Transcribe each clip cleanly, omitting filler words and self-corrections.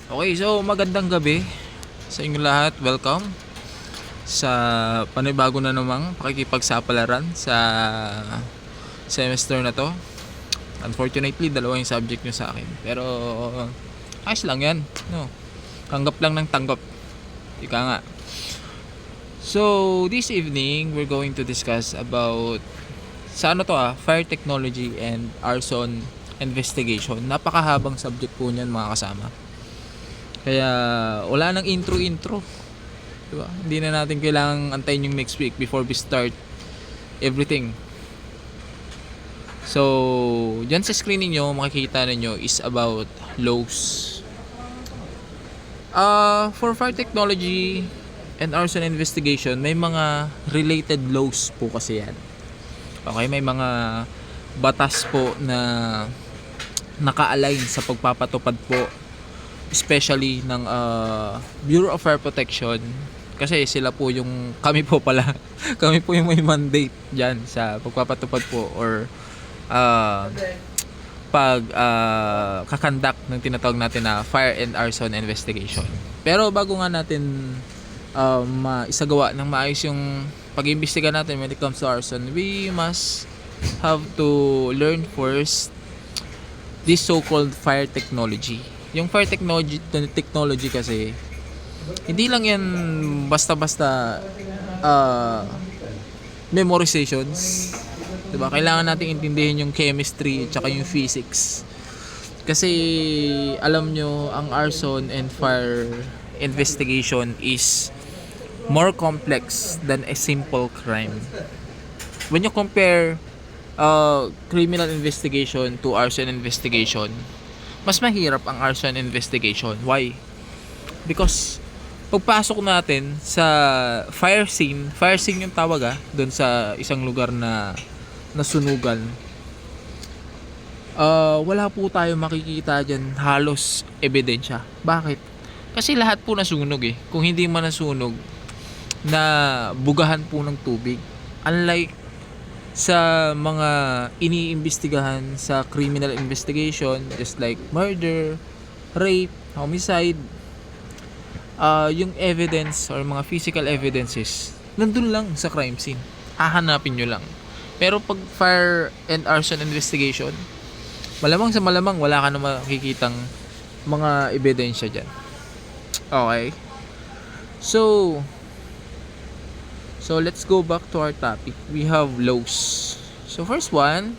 Okay, so magandang gabi sa inyo lahat. Welcome sa panibago na namang pakikipagsapalaran sa semester na to. Unfortunately, dalawa yung subject nyo sa akin. Pero ayos lang yan. No? Tanggap lang ng tanggap. Ika nga. So, this evening, we're going to discuss about fire technology and arson investigation. Napakahabang subject po niyan mga kasama. Kaya wala nang intro. Diba? Hindi na natin kailangang antayin yung next week before we start everything. So, dyan sa screen niyo makikita ninyo is about lows. For fire technology and arson investigation, may mga related laws po kasi yan. Okay, may mga batas po na naka-align sa pagpapatupad po, especially ng Bureau of Fire Protection, kasi sila po yung kami po yung may mandate diyan sa pagpapatupad po or kakandak ng tinatawag natin na fire and arson investigation. Pero bago nga natin maisagawa ng maayos yung pag-iimbestiga natin when it comes to arson, we must have to learn first this so-called fire technology. Yung fire technology kasi hindi lang yan basta-basta memorizations. Diba? Kailangan natin intindihin yung chemistry at saka yung physics. Kasi alam nyo, ang arson and fire investigation is more complex than a simple crime. When you compare criminal investigation to arson investigation, mas mahirap ang arson investigation. Why? Because pagpasok natin sa fire scene yung tawag doon sa isang lugar na nasunugan, wala po tayo makikita dyan halos ebidensya. Bakit? Kasi lahat po nasunog Kung hindi man nasunog, na bugahan po ng tubig. Unlike sa mga iniimbestigahan sa criminal investigation, just like murder, rape, homicide, yung evidence or mga physical evidences nandun lang sa crime scene, hahanapin nyo lang. Pero pag fire and arson investigation, malamang sa malamang wala ka na makikitang mga ebidensya dyan. Okay, so let's go back to our topic. We have laws. So first one,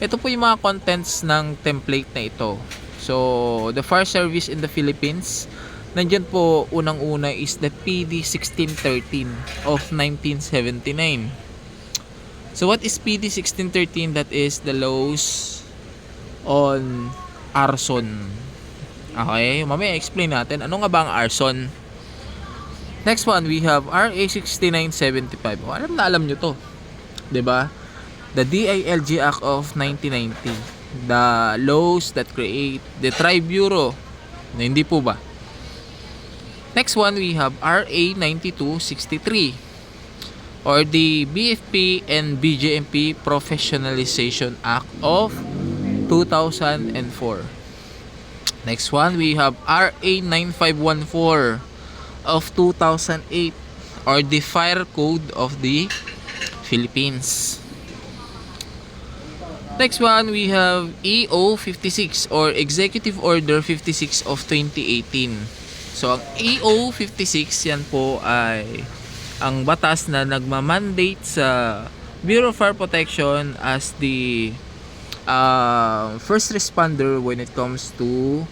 ito po yung mga contents ng template na ito. So the fire service in the Philippines, nandyan po unang-una is the PD 1613 of 1979. So what is PD 1613? That is the laws on arson. Okay, mamaya explain natin ano nga ba ang arson. Next one, we have RA 6975. Alam nyo to, 'di ba? The DILG Act of 1990. The laws that create the Tri-Bureau. Na hindi po ba? Next one, we have RA 9263 or the BFP and BJMP Professionalization Act of 2004. Next one, we have RA 9514 of 2008 or the Fire Code of the Philippines. Next one, we have EO 56 or Executive Order 56 of 2018. So ang EO 56 yan po ay ang batas na nagma-mandate sa Bureau of Fire Protection as the first responder when it comes to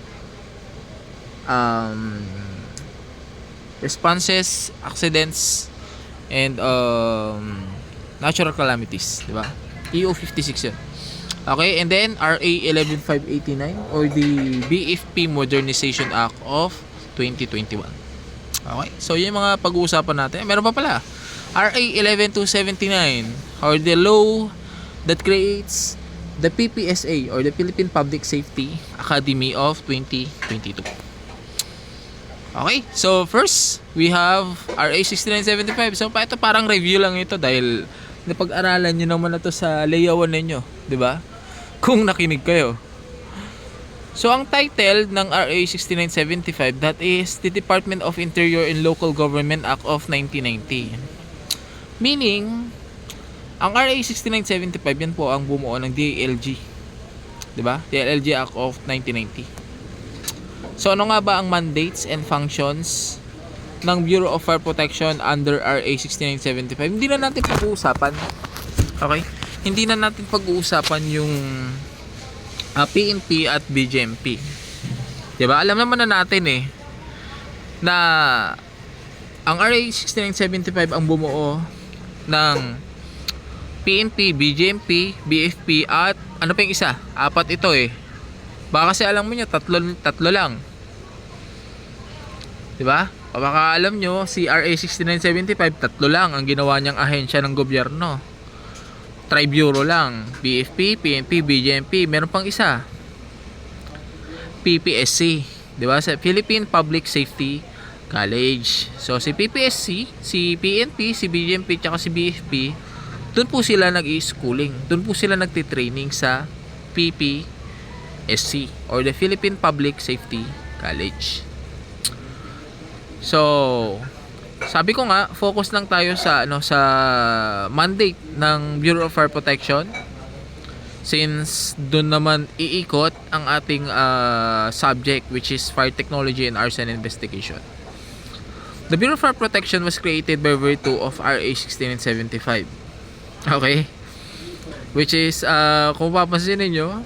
responses, accidents, and natural calamities, di ba? EO 56 yan. Okay, and then RA 11589 or the BFP Modernization Act of 2021. Okay, so yung mga pag-uusapan natin. Meron pa pala RA 11279 or the law that creates the PPSA or the Philippine Public Safety Academy of 2022. Okay, so first, we have RA 6975. So ito parang review lang ito dahil napag-aralan nyo naman na to sa layawan ninyo, di ba? Kung nakinig kayo. So ang title ng RA 6975, that is the Department of Interior and Local Government Act of 1990. Meaning, ang RA 6975 yan po ang bumuo ng DILG. 'Di ba? DILG Act of 1990. So ano nga ba ang mandates and functions ng Bureau of Fire Protection under RA 6975? Hindi na natin pag-uusapan. Okay? Hindi na natin pag-uusapan yung PNP at BGMP. 'Di ba? Alam naman na natin na ang RA 6975 ang bumuo ng PNP, BGMP, BFP at ano pa yung isa? 4 ito Baka kasi alam mo niyo tatlo lang. 'Di ba? Baka alam nyo si RA 6975 tatlo lang ang ginawa niyang ahensya ng gobyerno. Tri-Bureau lang, BFP, PNP, BGMP, meron pang isa. PPSC, 'di ba? Sa Philippine Public Safety College. So si PPSC, si PNP, si BGMP, at si BFP, doon po sila nag-i-schooling. Doon po sila nagti-training sa PPSC or the Philippine Public Safety College. So, sabi ko nga, focus lang tayo sa sa mandate ng Bureau of Fire Protection, since doon naman iikot ang ating subject, which is fire technology and arson investigation. The Bureau of Fire Protection was created by virtue of RA 6975. Okay? Which is kung papansin niyo,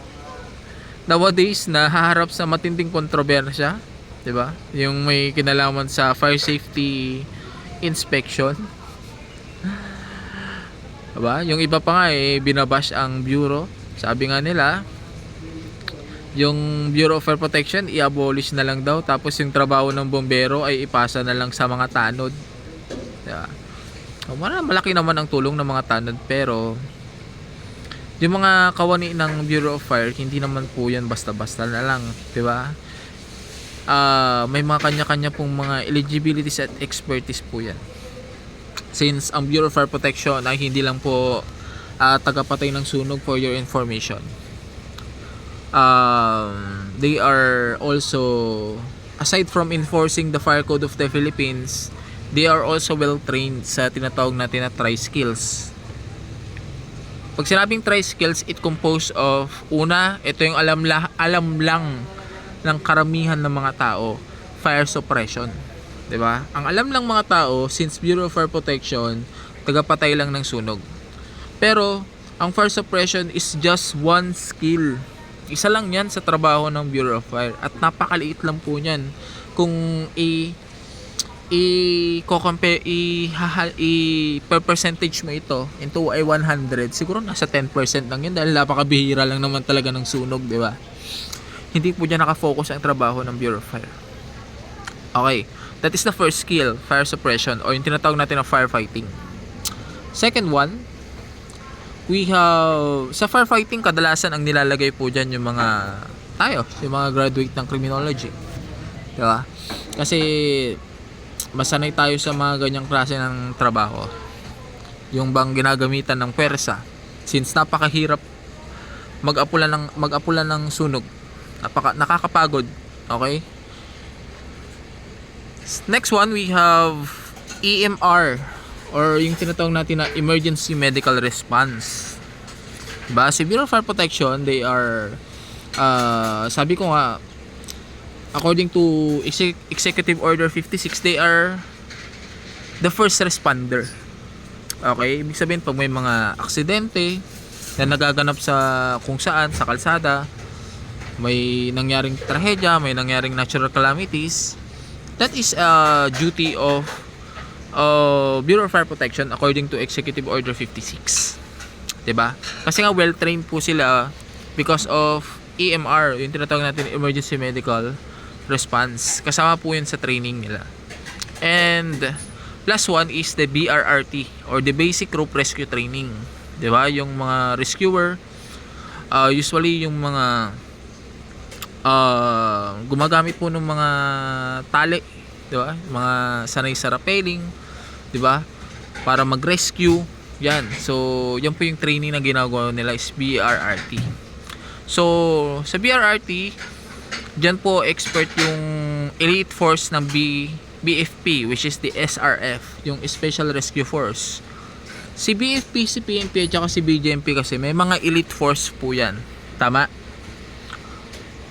nowadays na haharap sa matinding kontrobersya, 'di ba? Yung may kinalaman sa fire safety inspection. 'Di ba? Yung iba pa nga binabash ang bureau. Sabi nga nila, yung Bureau of Fire Protection i-abolish na lang daw, tapos yung trabaho ng bombero ay ipasa na lang sa mga tanod. 'Di ba? Malaki naman ang tulong ng mga tanod, pero yung mga kawani ng Bureau of Fire, hindi naman po yan basta-basta na lang, 'di ba? May mga kanya-kanya pong mga eligibilities at expertise po yan. Since ang Bureau of Fire Protection ay hindi lang po tagapatay ng sunog, for your information. They are also, aside from enforcing the Fire Code of the Philippines, they are also well trained sa tinatawag natin na tri-skills. Pag sinabing tri-skills, it composed of, una, ito yung alam lang ng karamihan ng mga tao, fire suppression. 'Di ba? Ang alam lang mga tao, since Bureau of Fire Protection, tagapatay lang ng sunog. Pero ang fire suppression is just one skill. Isa lang 'yan sa trabaho ng Bureau of Fire, at napakaliit lang po niyan kung per percentage mo ito into ay 100, siguro nasa 10% lang 'yun, dahil napakabihira lang naman talaga ng sunog, 'di ba? Hindi po dyan nakafocus ang trabaho ng Bureau of Fire. Okay, that is the first skill, fire suppression, o yung tinatawag natin na firefighting. Second one, we have, sa firefighting, kadalasan ang nilalagay po dyan yung yung mga graduate ng criminology. Diba? Kasi masanay tayo sa mga ganyang klase ng trabaho. Yung bang ginagamitan ng pwersa, since napakahirap mag-apula ng sunog. Nakakapagod. Okay? Next one, we have EMR, or yung tinatawag natin na Emergency Medical Response. Diba? Si Bureau of Fire Protection, they are, sabi ko nga, according to Executive Order 56, they are the first responder. Okay? Ibig sabihin, pag may mga aksidente na nagaganap sa kung saan, sa kalsada, may nangyaring trahedya, may nangyaring natural calamities, that is a duty of Bureau of Fire Protection according to Executive Order 56. 'Di ba? Kasi nga well trained po sila because of EMR, yung tinatawag natin Emergency Medical Response. Kasama po yun sa training nila. And last one is the BRRT, or the Basic Rope Rescue Training. 'Di ba? Yung mga rescuer, usually yung mga gumagamit po ng mga tali, 'di ba? Mga sanay sa rappelling, 'di ba? Para mag-rescue. Yan. So, yan po yung training na ginagawa nila is BRRT. So, sa BRRT, Diyan po expert yung elite force ng BFP, which is the SRF, yung Special Rescue Force. Si BFP, si PNP at saka si BGMP kasi may mga elite force po yan. Tama?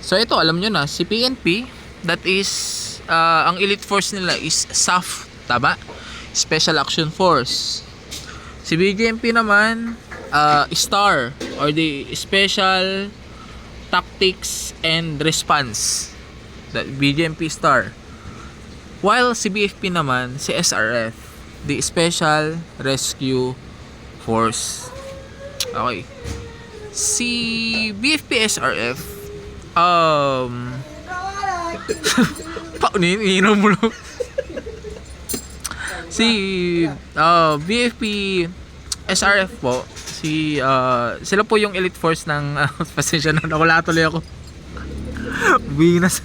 So ito, alam nyo na, si PNP, that is, ang elite force nila is SAF. Tama? Special Action Force. Si BGMP naman, STAR, or the Special Tactics and Response, the BGMP STAR. While si BFP naman, si SRF, the Special Rescue Force. Okay. Si BFP SRF, paano mo lang? Si BFP SRF po, sila po yung elite force ng pasensya na wala tuloy ako. Binas.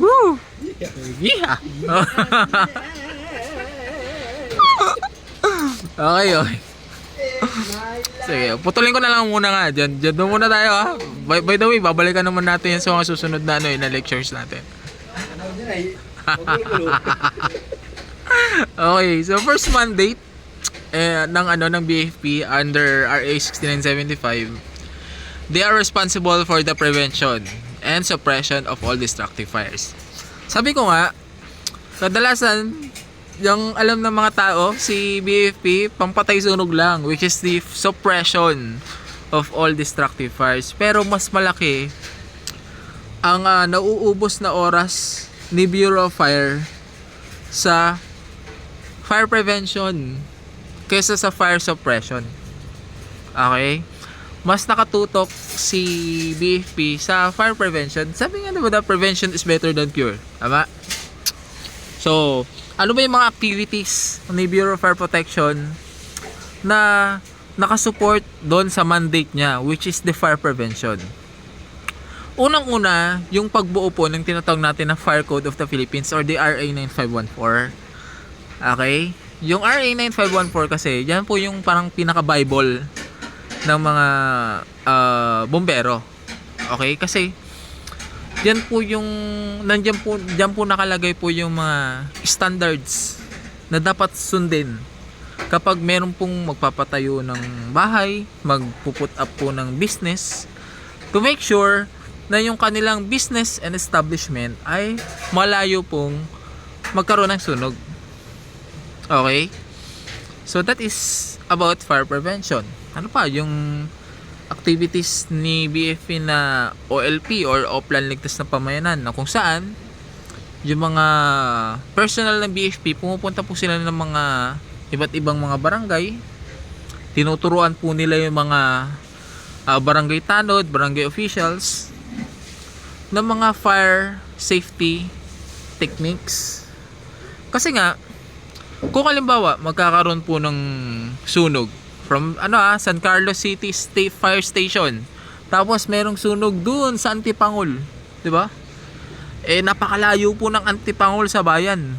Woo! Yeah. Okay. Sige, putulin ko na lang muna nga. Diyan muna tayo ha. By the way, babalikan naman natin yan sa mga susunod na na lectures natin. Okay, so first mandate ng BFP under RA 6975, they are responsible for the prevention and suppression of all destructive fires. Sabi ko nga, kadalasan yung alam ng mga tao, si BFP pampatay sunog lang, which is the suppression of all destructive fires. Pero mas malaki ang nauubos na oras ni Bureau of Fire sa fire prevention kaysa sa fire suppression. Okay? Mas nakatutok si BFP sa fire prevention. Sabi nga diba, the prevention is better than cure. Tama? So, ano ba yung mga activities ni Bureau of Fire Protection na nakasupport doon sa mandate niya, which is the fire prevention? Unang-una, yung pagbuo po ng tinatawag natin na Fire Code of the Philippines or the RA 9514. Okay? Yung RA 9514 kasi, yan po yung parang pinaka-bible ng mga bombero. Okay? Kasi diyan po nakalagay po yung mga standards na dapat sundin kapag meron pong magpapatayo ng bahay, magpuput up po ng business, to make sure na yung kanilang business and establishment ay malayo pong magkaroon ng sunog. Okay? So that is about fire prevention. Ano pa yung activities ni BFP na OLP or Oplan Ligtas na Pamayanan, na kung saan yung mga personal ng BFP pumupunta po sila ng mga iba't ibang mga barangay, tinuturuan po nila yung mga barangay tanod, barangay officials ng mga fire safety techniques. Kasi nga, kung halimbawa magkakaroon po ng sunog from San Carlos City State Fire Station, tapos merong sunog doon sa Antipangol, 'di ba? Napakalayo po ng Antipangol sa bayan.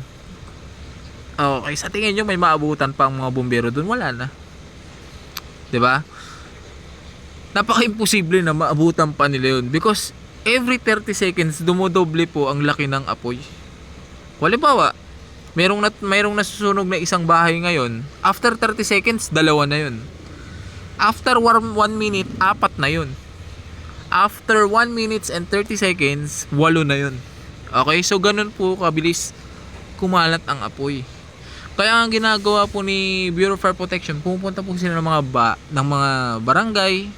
Okay, sa tingin niyo may maabutan pa ang mga bumbero doon? Wala na. 'Di ba? Napaka-imposible na maabutan pa nila 'yun because every 30 seconds dumodoble po ang laki ng apoy. Halimbawa, mayroong nasusunog na isang bahay ngayon, after 30 seconds, 2 na yun. After 1 minute, 4 na yun. After 1 minute and 30 seconds, 8 na yun. Okay, so ganun po kabilis kumalat ang apoy. Kaya ang ginagawa po ni Bureau of Fire Protection, pupunta po sila ng mga barangay,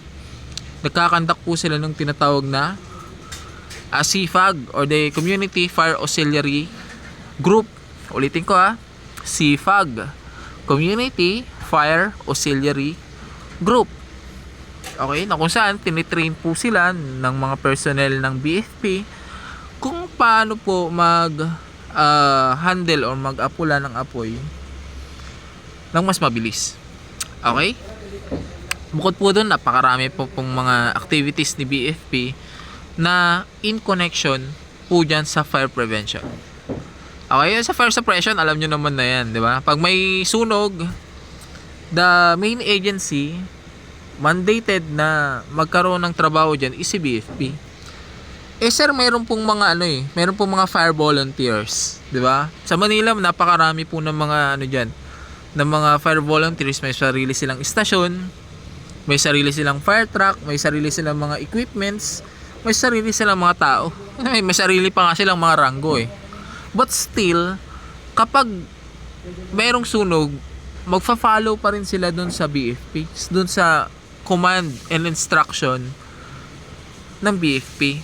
nagkakandak po sila ng tinatawag na CFAG or the Community Fire Auxiliary Group. Ulitin ko CFAG, Community Fire Auxiliary Group. Okay, na kung saan tinitrain po sila ng mga personnel ng BFP kung paano po handle or mag-apula ng apoy ng mas mabilis. Okay? Bukod po doon, napakarami po pong mga activities ni BFP na in connection po dyan sa fire prevention. Okay, sa fire suppression, alam nyo naman na yan, di ba? Pag may sunog, the main agency mandated na magkaroon ng trabaho dyan is si BFP. Sir, mayroon pong mga mayroon pong mga fire volunteers, 'di ba? Sa Manila, napakarami po ng mga diyan, ng mga fire volunteers. May sarili silang istasyon, may sarili silang fire truck, may sarili silang mga equipments, may sarili silang mga tao. May sarili pa nga silang mga ranggo eh. But still, kapag mayroong sunog, magfa-follow pa rin sila dun sa BFP, dun sa command and instruction ng BFP.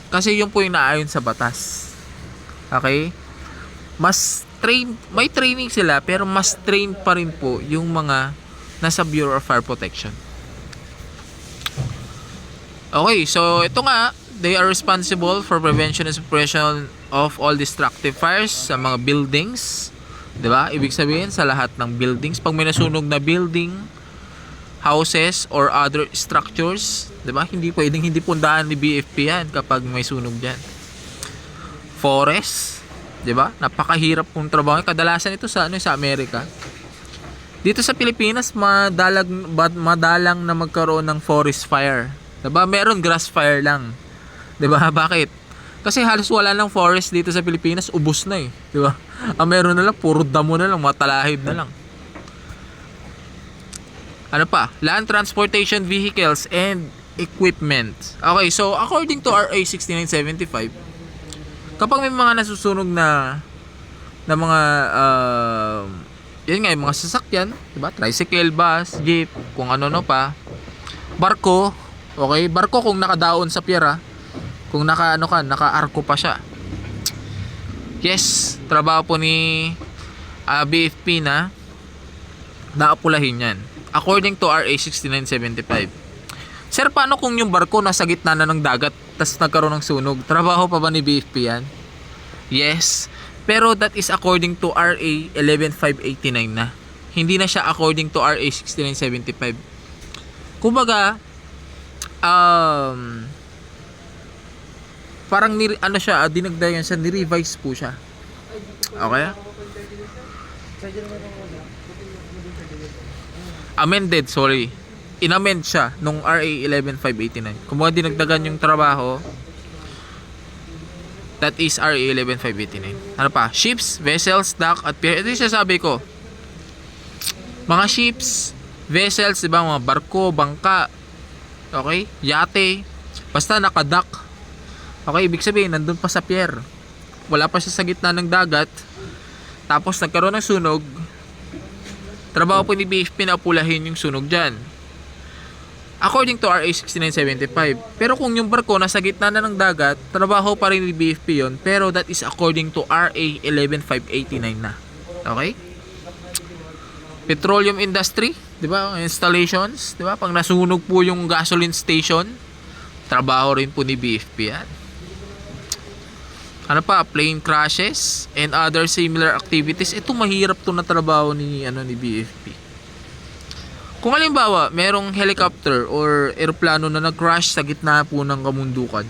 Kasi yun po yung naayon sa batas. Okay? May training sila, pero mas train pa rin po yung mga nasa Bureau of Fire Protection. Okay, so ito nga, they are responsible for prevention and suppression of all destructive fires sa mga buildings. 'Di ba? Ibig sabihin sa lahat ng buildings, pag may nasunog na building, houses or other structures, 'di ba? Hindi pwedeng hindi pundahan ni BFP 'yan kapag may sunog diyan. Forest, 'di ba? Napakahirap pong trabaho. Kadalasan ito sa sa Amerika. Dito sa Pilipinas, madalang na magkaroon ng forest fire. 'Di ba? Meron grass fire lang. 'Di ba? Bakit? Kasi halos wala nang forest dito sa Pilipinas, ubos na eh, 'di ba? Ang meron na lang puro damo na lang, matalahib na lang. Ano pa? Land transportation vehicles and equipment. Okay, so according to RA 6975, kapag may mga nasusunog na mga yun nga, yung mga sasakyan, 'di ba? Tricycle, bus, jeep, kung ano pa. Barko, okay? Barko kung nakadaon sa pier, kung naka-arko pa siya. Yes, trabaho po ni BFP na naapulahin yan. According to RA 6975. Sir, paano kung yung barko nasa gitna na ng dagat tas nagkaroon ng sunog? Trabaho pa ba ni BFP yan? Yes. Pero that is according to RA 11589 na. Hindi na siya according to RA 6975. Kumbaga, parang dinagdagan siya, ni-revise po siya. Okay? Amended, sorry. Inamend siya nung RA 11589. Kung dinagdagan yung trabaho, that is RA 11589. Ano pa? Ships, vessels, dock, at pier. Ito yung sasabi ko. Mga ships, vessels, diba? Mga barko, bangka, okay? Yate, basta naka-dock. Okay, ibig sabihin, nandun pa sa pier. Wala pa siya sa gitna ng dagat. Tapos nagkaroon ng sunog. Trabaho po ni BFP na apulahin yung sunog dyan. According to RA 6975. Pero kung yung barko nasa gitna na ng dagat, trabaho pa rin ni BFP yun. Pero that is according to RA 11589 na. Okay? Petroleum industry, di ba? Installations, di ba? Pag nasunog po yung gasoline station, trabaho rin po ni BFP yan. Ano pa? Plane crashes and other similar activities. Ito mahirap to na trabaho ni BFP. Kung halimbawa, merong helicopter or eroplano na nag-crash sa gitna po ng kamundukan.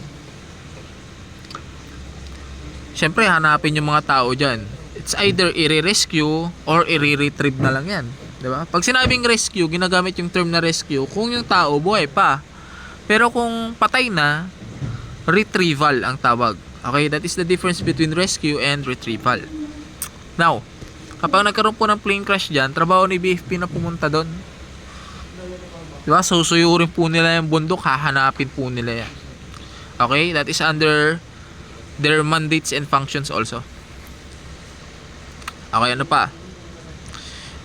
Siyempre, hanapin yung mga tao dyan. It's either i-rescue or i-retrieve na lang yan. Diba? Pag sinabing rescue, ginagamit yung term na rescue kung yung tao buhay pa. Pero kung patay na, retrieval ang tawag. Okay, that is the difference between rescue and retrieval. Now, kapag nagkaroon po ng plane crash dyan, trabaho ni BFP na pumunta doon. Diba? Susuyurin po nila yung bundok, hahanapin po nila yan. Okay, that is under their mandates and functions also. Okay, ano pa?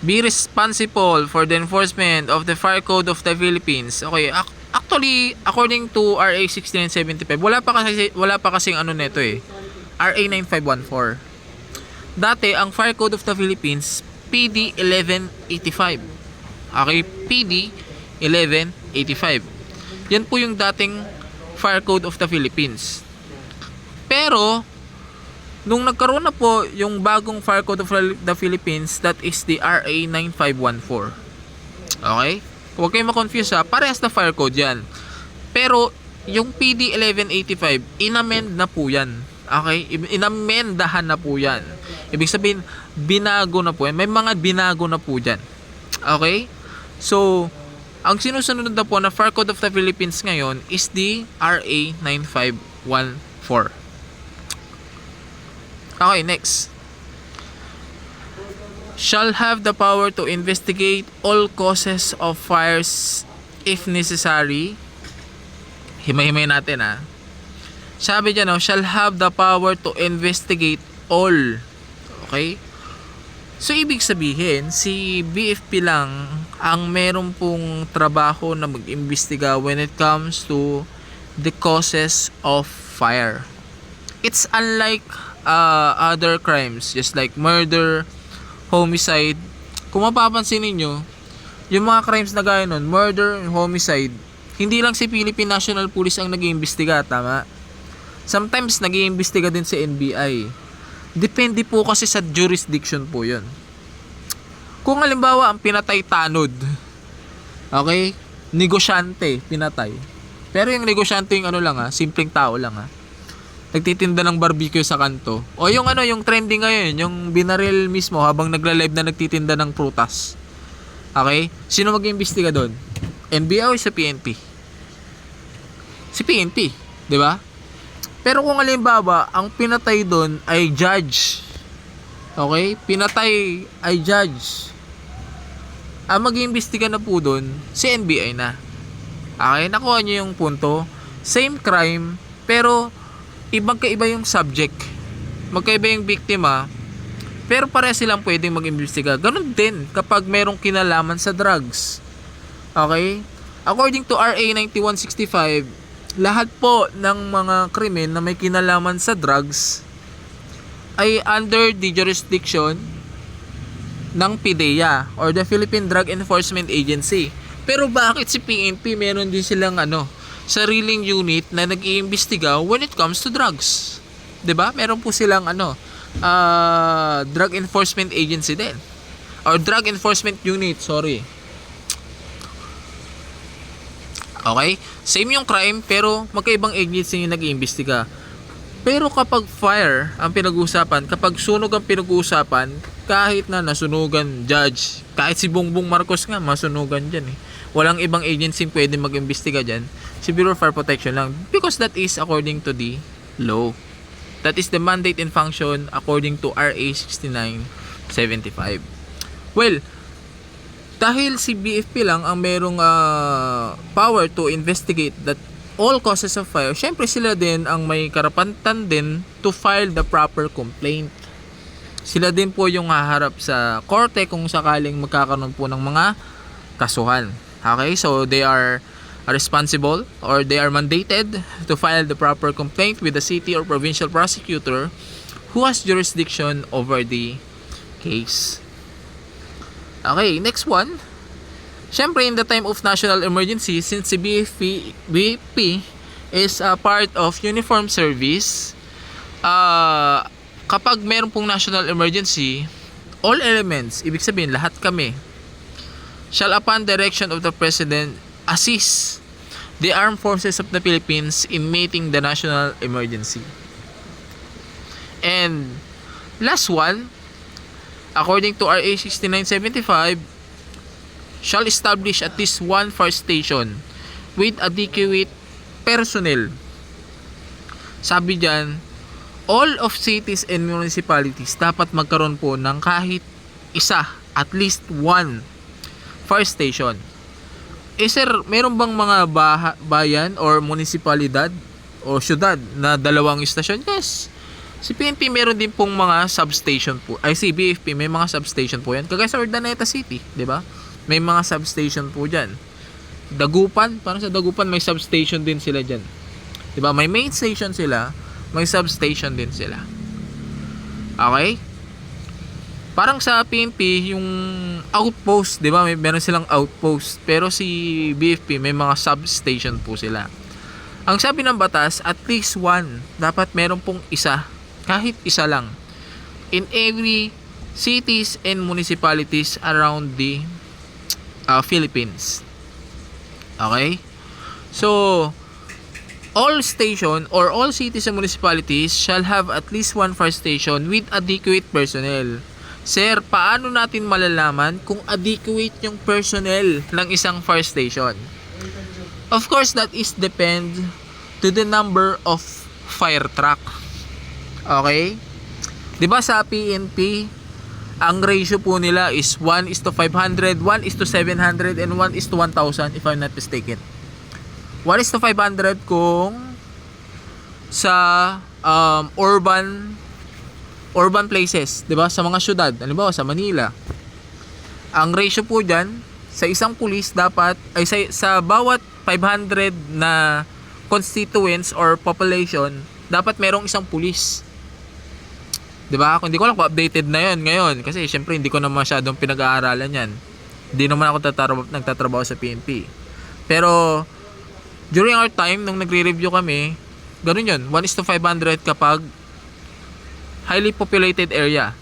Be responsible for the enforcement of the Fire Code of the Philippines. Okay, actually, according to RA 6975, wala pa kasing neto eh. RA 9514. Dati, ang Fire Code of the Philippines, PD 1185. Okay, PD 1185. Yan po yung dating Fire Code of the Philippines. Pero, nung nagkaroon na po yung bagong Fire Code of the Philippines, that is the RA 9514. Okay? Huwag kayong ma-confuse parehas na fire code yan. Pero, yung PD 1185, inamend na po yan. Okay? Inamendahan na po yan. Ibig sabihin, binago na po yan. May mga binago na po dyan. Okay? So, ang sinusunod na po na Fire Code of the Philippines ngayon is the RA Okay, next. Shall have the power to investigate all causes of fires if necessary. Himay-himay natin Sabi dyan, shall have the power to investigate all. Okay? So, ibig sabihin, si BFP lang ang meron pong trabaho na mag-imbestiga when it comes to the causes of fire. It's unlike other crimes, just like murder, homicide. Kung mapapansin ninyo, yung mga crimes na gaya nun, murder, homicide, hindi lang si Philippine National Police ang nag-iimbestiga, tama? Sometimes nag-iimbestiga din si NBI. Depende po kasi sa jurisdiction po yun. Kung halimbawa ang pinatay tanod, okay, negosyante pinatay, pero yung negosyante yung simpleng tao lang nagtitinda ng barbecue sa kanto, o yung yung trending ngayon, yung binaril mismo habang nagla-live na nagtitinda ng prutas. Okay, sino mag-iimbestiga doon? NBI o sa PNP? Si PNP, di ba? Pero kung halimbawa ang pinatay doon ay judge, okay, pinatay ay judge, ang mag-iimbestiga na po doon si NBI na. Okay, nakuha niyo yung punto. Same crime, pero magkaiba yung subject, magkaiba yung biktima, pero pareha silang pwedeng mag-imbestiga. Ganun din kapag merong kinalaman sa drugs. Okay, according to RA 9165, lahat po ng mga krimen na may kinalaman sa drugs ay under the jurisdiction ng PDEA or the Philippine Drug Enforcement Agency. Pero bakit si PNP meron din silang sariling unit na nag-iimbestiga when it comes to drugs? 'Di ba? Meron po silang Drug Enforcement Agency din or Drug Enforcement Unit, sorry. Okay? Same yung crime pero magkaibang agency yung nag-iimbestiga. Pero kapag fire ang pinag-uusapan, kapag sunog ang pinag-uusapan, kahit na nasunugan judge, kahit si Bongbong Marcos nga masunugan dyan walang ibang agency pwede mag-imbestiga dyan, si Bureau of Fire Protection lang, because that is according to the law. That is the mandate and function according to RA 6975. Well, dahil si BFP lang ang merong power to investigate that all causes of fire, syempre sila din ang may karapatan din to file the proper complaint. Sila din po yung haharap sa korte kung sakaling magkakaroon po ng mga kasuhan. Okay, so they are responsible or they are mandated to file the proper complaint with the city or provincial prosecutor who has jurisdiction over the case. Okay, next one. Siyempre, in the time of national emergency, since si BFP is a part of uniformed service, kapag meron pong national emergency, all elements, ibig sabihin, lahat kami, shall upon direction of the President assist the armed forces of the Philippines in meeting the national emergency. And last one, according to RA 6975, shall establish at least one fire station with adequate personnel. Sabi dyan, all of cities and municipalities dapat magkaroon po ng kahit isa, at least one fire station. Sir, meron bang mga bayan or munisipalidad o syudad na dalawang istasyon? Yes. Si PNP meron din pong mga substation po. Ay, si BFP may mga substation po yan. Kagaya sa Urdaneta City, di ba? May mga substation po dyan. Dagupan, parang sa Dagupan may substation din sila dyan. Di ba? May main station sila, may substation din sila. Okay? Parang sa PNP, yung outpost, di ba? Meron silang outpost. Pero si BFP may mga substation po sila. Ang sabi ng batas, at least one. Dapat meron pong isa. Kahit isa lang. In every cities and municipalities around the Philippines. Okay? So, all station or all cities and municipalities shall have at least one fire station with adequate personnel. Sir, paano natin malalaman kung adequate yung personnel ng isang fire station? Of course, that is depend to the number of fire truck. Okay? 'Di ba sa PNP, ang ratio po nila is 1:500, 1:700, and 1:1000 if I'm not mistaken. 1:500 kung sa urban places, 'di ba? Sa mga syudad, halimbawa sa Manila. Ang ratio po diyan sa isang pulis dapat ay sa bawat 500 na constituents or population, dapat merong isang pulis. 'Di ba? Kung hindi ko lang kung updated na 'yon ngayon kasi syempre hindi ko na masyadong pinag-aaralan 'yan. Hindi naman ako nagtatrabaho sa PNP. Pero during our time nung nagre-review kami, ganun 'yon, 1:500 kapag highly populated area.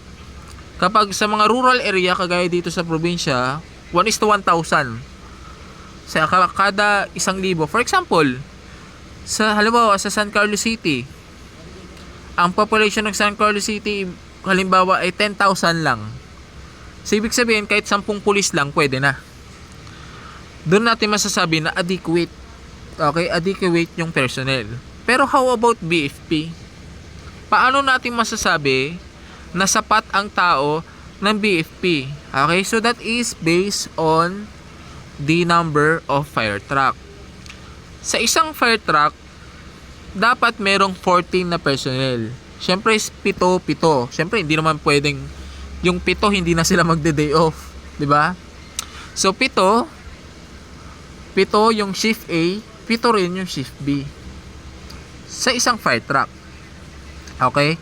Kapag sa mga rural area kagaya dito sa probinsya, 1:1000 sa kada 1,000. For example, sa halimbawa sa San Carlos City, ang population ng San Carlos City halimbawa ay 10,000 lang. So ibig sabihin kahit 10 pulis lang pwede na. Doon natin masasabi na adequate. Okay, adequate yung personnel. Pero how about BFP? Paano natin masasabi na sapat ang tao ng BFP? Okay, so that is based on the number of fire truck. Sa isang fire truck, dapat merong 14 na personnel. Syempre, 7. Syempre, hindi naman pwedeng yung 7 hindi na sila magde-day off, 'di ba? So 7 yung shift A, 7 rin yung shift B. Sa isang fire truck. Okay?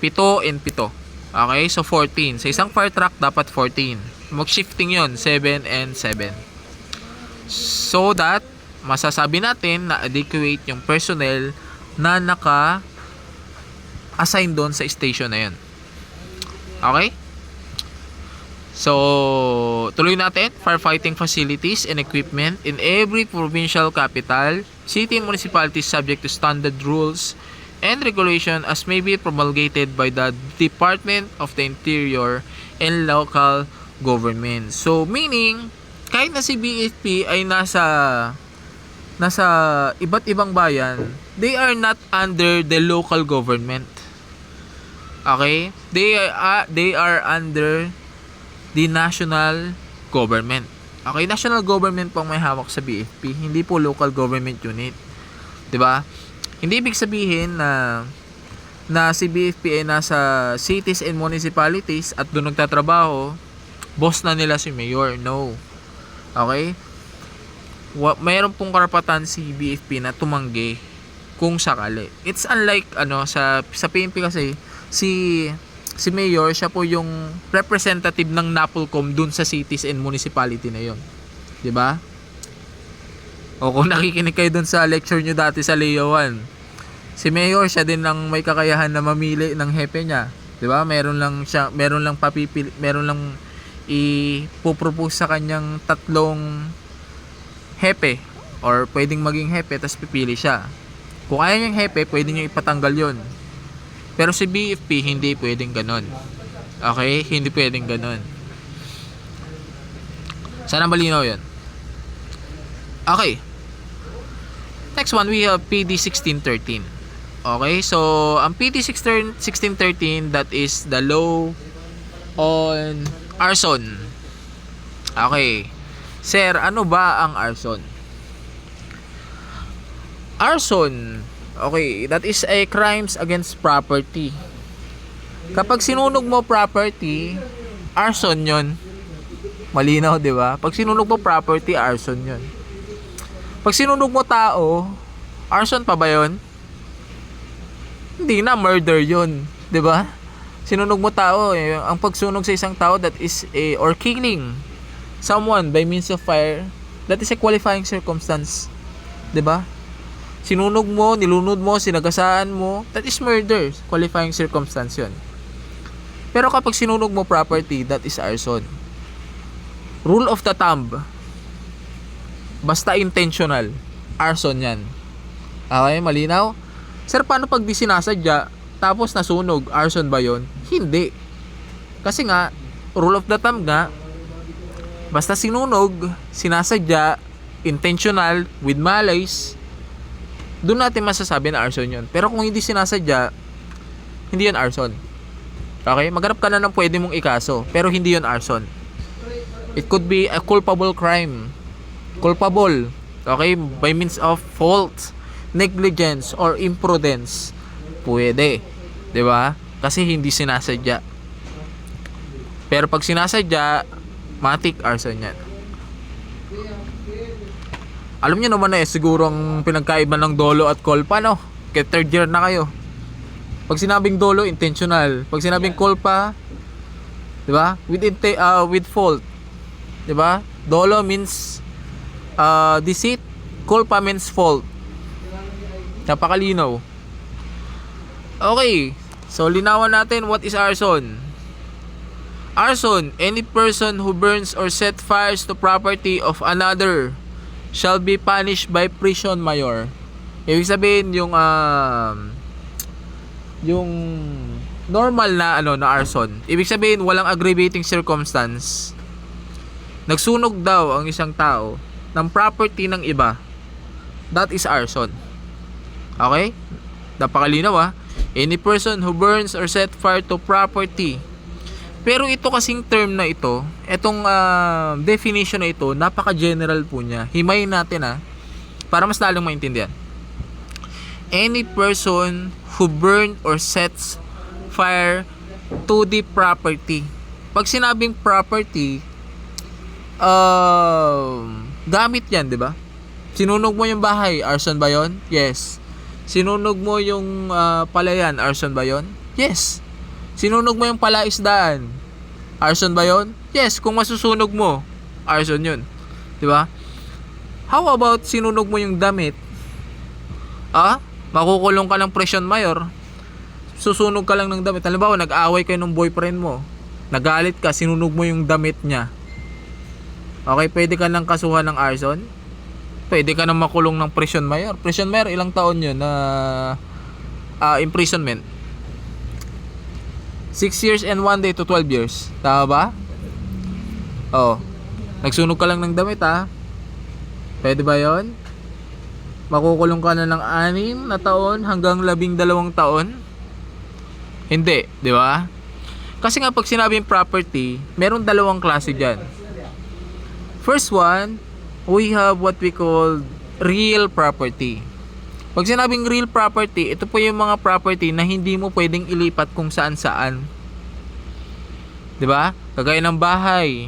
7 and 7. Okay? So 14. Sa isang fire truck dapat 14. Mag-shifting 'yon, 7 and 7. So that masasabi natin na adequate yung personnel na naka-assign doon sa station na 'yon. Okay? So, tuloy natin. Firefighting facilities and equipment in every provincial capital, city and municipalities subject to standard rules and regulation as may be promulgated by the Department of the Interior and local government. So, meaning, kahit na si BFP ay nasa iba't ibang bayan, they are not under the local government. Okay? They are under the national government. Okay, national government po ang may hawak sa BFP, hindi po local government unit. 'Di ba? Hindi ibig sabihin na si BFP ay nasa cities and municipalities at doon nagtatrabaho, boss na nila si mayor. No. Okay? Mayroon pong karapatan si BFP na tumanggi kung sakali. It's unlike sa PNP kasi si mayor, siya po yung representative ng NAPOLCOM dun sa cities and municipality na yon, 'di ba? O kung nakikinig kayo dun sa lecture nyo dati sa Leo 1, si mayor siya din lang may kakayahan na mamili ng hepe niya, 'di ba? Meron lang ipopropose sa kanyang 3 hepe or pwedeng maging hepe, tapos pipili siya. Kung ayaw niyang hepe, pwede niyo ipatanggal yon. Pero si BFP, hindi pwedeng ganon. Okay? Hindi pwedeng ganon. Sana malinaw yun. Okay. Next one, we have PD 1613. Okay? So, ang PD 1613, that is the law on arson. Okay. Sir, ano ba ang arson? Arson, okay, that is a crimes against property. Kapag sinunog mo property, arson 'yon. Malinaw, 'di ba? Pag sinunog mo property, arson 'yon. Pag sinunog mo tao, arson pa ba 'yon? Hindi na, murder 'yon, 'di ba? Sinunog mo tao, ang pagsunog sa isang tao, that is or killing someone by means of fire, that is a qualifying circumstance, 'di ba? Sinunog mo, nilunod mo, sinagasaan mo, that is murder. Qualifying circumstance yun. Pero kapag sinunog mo property, that is arson. Rule of the thumb, basta intentional, arson yan. Okay, malinaw? Sir, paano pag di sinasadya, tapos nasunog, arson ba yun? Hindi. Kasi nga, rule of the thumb nga, basta sinunog, sinasadya, intentional, with malice, doon natin masasabi na arson yun. Pero kung hindi sinasadya, hindi yun arson. Okay? Maghanap ka na ng pwede mong ikaso, pero hindi yun arson. It could be a culpable crime. Culpable. Okay? By means of fault, negligence, or imprudence. Pwede. 'Di ba? Kasi hindi sinasadya. Pero pag sinasadya, matik arson yan. Alam niyo naman na siguro ang pinagkaiba ng dolo at kolpa, no? Kaya third year na kayo. Pag sinabing dolo, intentional. Pag sinabing kolpa, 'di ba? With fault. 'Di ba? Dolo means deceit, kolpa means fault. Napakalinaw. Okay. So linawan natin what is arson. Arson, any person who burns or set fires to property of another shall be punished by prison mayor. Ibig sabihin yung normal na na arson. Ibig sabihin walang aggravating circumstance. Nagsunog daw ang isang tao ng property ng iba. That is arson. Okay? Napakalinaw Any person who burns or set fire to property. Pero ito kasing term na ito, itong definition na ito, napaka-general po niya. Himayin natin para mas lalong maintindihan. Any person who burn or sets fire to the property. Pag sinabing property, gamit yan, di ba? Sinunog mo yung bahay, arson ba yon? Yes. Sinunog mo yung palayan, arson ba yon? Yes. Sinunog mo yung palaisdaan, arson ba yon? Yes, kung masusunog mo, arson yun. Di ba? How about sinunog mo yung damit? Makukulong ka ng prison mayor. Susunog ka lang ng damit. Halimbawa, nag-away kayo ng boyfriend mo. Nagalit ka, sinunog mo yung damit niya. Okay, pwede ka nang kasuhan ng arson? Pwede ka nang makulong ng prison mayor. Prison mayor, ilang taon yun na imprisonment? 6 years and 1 day to 12 years. Tama ba? Nagsunog ka lang ng damit Pwede ba yon? Makukulong ka na ng 6 na taon hanggang 12 taon? Hindi, di ba? Kasi nga pag sinabing property, meron dalawang klase dyan. First one, we have what we call real property. Pag sinabing real property, ito po yung mga property na hindi mo pwedeng ilipat kung saan-saan. 'Di ba? Kagaya ng bahay,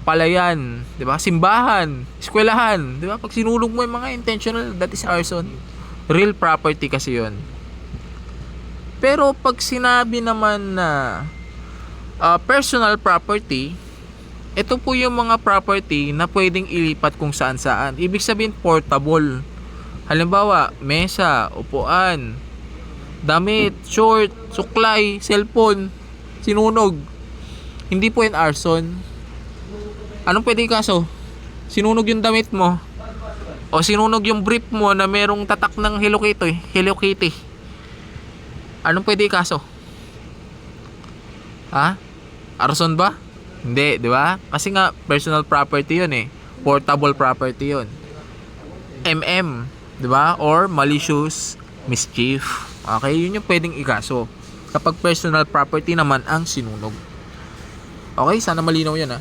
palayan, 'di ba? Simbahan, eskwelahan, 'di ba? Pag sinulog mo yung mga intentional, that is arson. Real property kasi 'yon. Pero pag sinabi naman na personal property, ito po yung mga property na pwedeng ilipat kung saan-saan. Ibig sabihin portable. Halimbawa, mesa, upuan, damit, short, suklay, cellphone, sinunog. Hindi po yan arson. Anong pwede kaso? Sinunog yung damit mo. O sinunog yung brief mo na merong tatak ng Hello Kitty. Hello Kitty. Anong pwede kaso? Arson ba? Hindi, di ba? Kasi nga, personal property yun Portable property yun. Di ba? Or malicious mischief. Okay, yun yung pwedeng ikaso. Kapag personal property naman ang sinunog. Okay, sana malinaw yan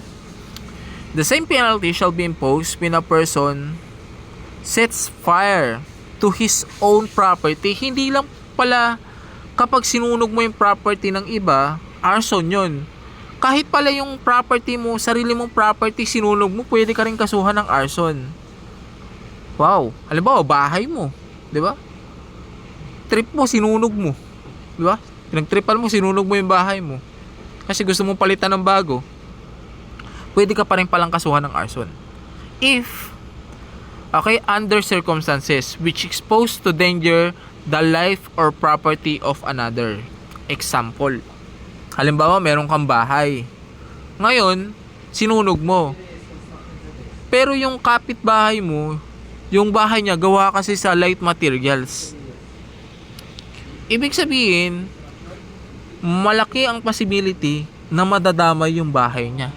The same penalty shall be imposed when a person sets fire to his own property. Hindi lang pala kapag sinunog mo yung property ng iba, arson yun. Kahit pala yung property mo, sarili mong property, sinunog mo, pwede ka rin kasuhan ng arson. Wow. Halimbawa, bahay mo. Di ba? Trip mo, sinunog mo. Di ba? Pinagtripan mo, sinunog mo yung bahay mo. Kasi gusto mong palitan ng bago. Pwede ka pa rin palang kasuhan ng arson. If, under circumstances which expose to danger the life or property of another. Example. Halimbawa, meron kang bahay. Ngayon, sinunog mo. Pero yung kapitbahay mo, yung bahay niya gawa kasi sa light materials. Ibig sabihin, malaki ang possibility na madadamay yung bahay niya.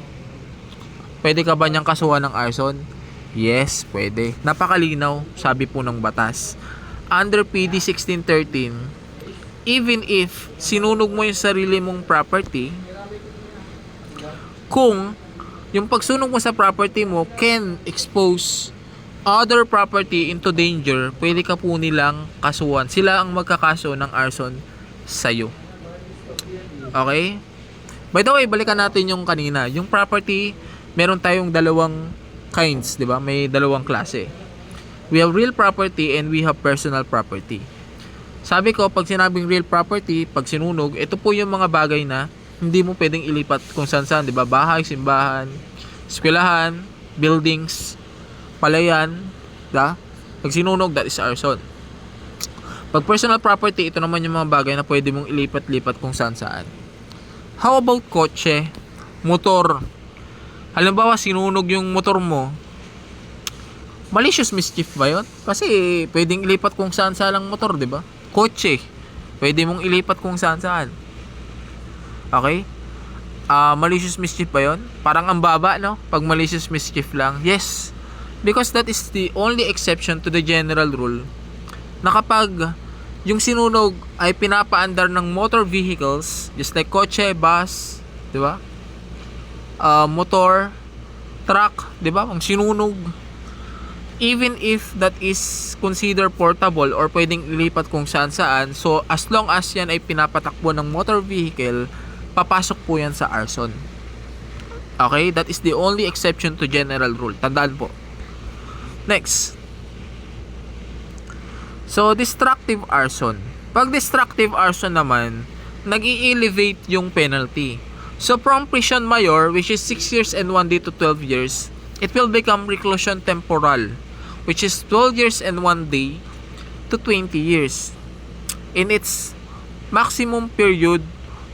Pwede ka ba niyang kasuhan ng arson? Yes, pwede. Napakalinaw, sabi po ng batas. Under PD 1613, even if sinunog mo yung sarili mong property, kung yung pagsunog mo sa property mo can expose other property into danger, pwede ka po nilang kasuhan. Sila ang magkakaso ng arson sa'yo. Okay? By the way, balikan natin yung kanina. Yung property, meron tayong dalawang kinds, di ba? May dalawang klase. We have real property and we have personal property. Sabi ko, pag sinabing real property, pag sinunog, ito po yung mga bagay na hindi mo pwedeng ilipat kung saan-saan, di ba? Bahay, simbahan, eskwelahan, buildings, palayan, da? Pag sinunog, that is arson. Pag personal property, ito naman yung mga bagay na pwede mong ilipat-lipat kung saan-saan. How about kotse, motor? Halimbawa, sinunog yung motor mo, malicious mischief ba yun? Kasi pwedeng ilipat kung saan-saan ang motor, di ba? Kotse, pwede mong ilipat kung saan-saan. Okay? Malicious mischief ba yun? Parang ang baba, no? Pag malicious mischief lang. Yes. Because that is the only exception to the general rule na kapag yung sinunog ay pinapaandar ng motor vehicles, just like kotse, bus, di ba? Motor, truck, di ba? Ang sinunog, even if that is considered portable or pwedeng ilipat kung saan-saan, so as long as yan ay pinapatakbo ng motor vehicle, papasok po yan sa arson. Okay? That is the only exception to general rule. Tandaan po. Next. So, destructive arson. Pag destructive arson naman, nag-i-elevate yung penalty. So, from prison mayor, which is 6 years and 1 day to 12 years, it will become reclusion temporal, which is 12 years and 1 day to 20 years. In its maximum period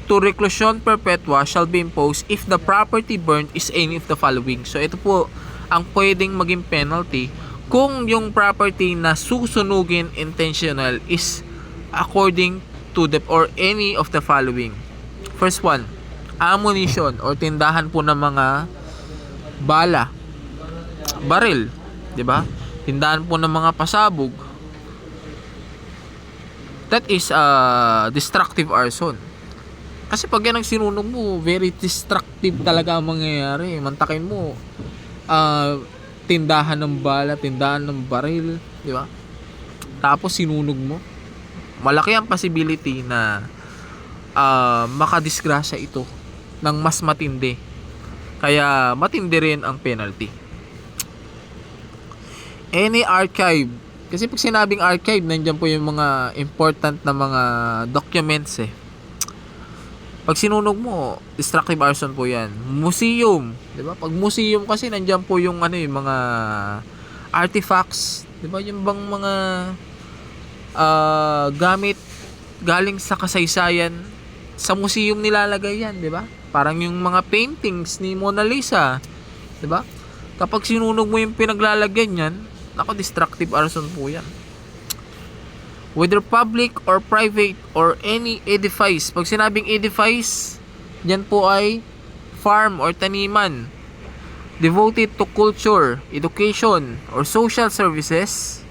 to reclusion perpetua shall be imposed if the property burned is any of the following. So, ito po ang pwedeng maging penalty kung yung property na susunugin intentional is according to the or any of the following. First one, ammunition or tindahan po ng mga bala, baril, di ba? Tindahan po ng mga pasabog. That is destructive arson. Kasi pag yan ang sinunog mo, very destructive talaga ang mangyayari. Mantakin mo, tindahan ng bala, tindahan ng baril, di ba? Tapos sinunog mo. Malaki ang possibility na makadisgrasya ito ng mas matindi. Kaya matindi rin ang penalty. Any archive. Kasi pag sinabing archive, nandiyan po yung mga important na mga documents eh. Pag sinunog mo, destructive arson po yan. Museum, di ba? Pag museum kasi, nandiyan po yung yung mga artifacts, di ba? Yung bang mga gamit galing sa kasaysayan, sa museum nilalagay yan, di ba? Parang yung mga paintings ni Mona Lisa, di ba? Kapag sinunog mo yung pinaglalagyan yan, destructive arson po yan. Whether public or private or any edifice. Pag sinabing edifice, yan po ay farm or taniman devoted to culture, education, or social services.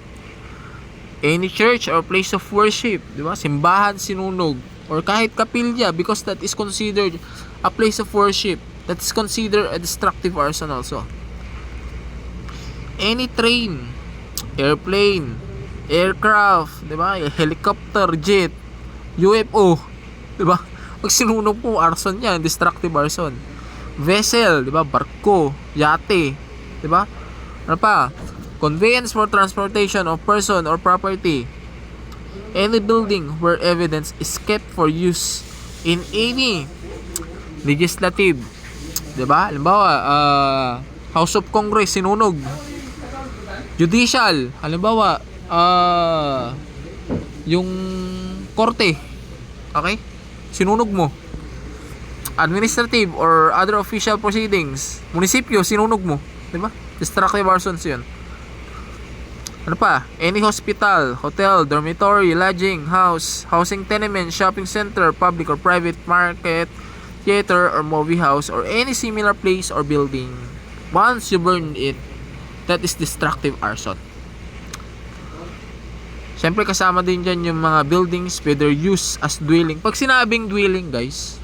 Any church or place of worship, di ba? Simbahan sinunog, or kahit kapilya, because that is considered a place of worship. That is considered a destructive arson also. Any train, airplane, aircraft, di ba? Helicopter, jet, UFO, di ba? Pag sinunog po, arson yan, destructive arson. Vessel, di ba? Barko, yate, di ba? Ano pa? Conveyance for transportation of person or property. Any building where evidence is kept for use in any legislative, di ba? Halimbawa, House of Congress sinunog. Judicial, halimbawa, yung korte, okay? Sinunog mo. Administrative or other official proceedings, munisipyo, sinunog mo, di ba? Destructive arsons yun. Ano pa? Any hospital, hotel, dormitory, lodging, house, housing tenement, shopping center, public or private market, theater or movie house, or any similar place or building. Once you burn it, that is destructive arson. Siyempre kasama din dyan yung mga buildings whether used as dwelling. Pag sinabing dwelling guys,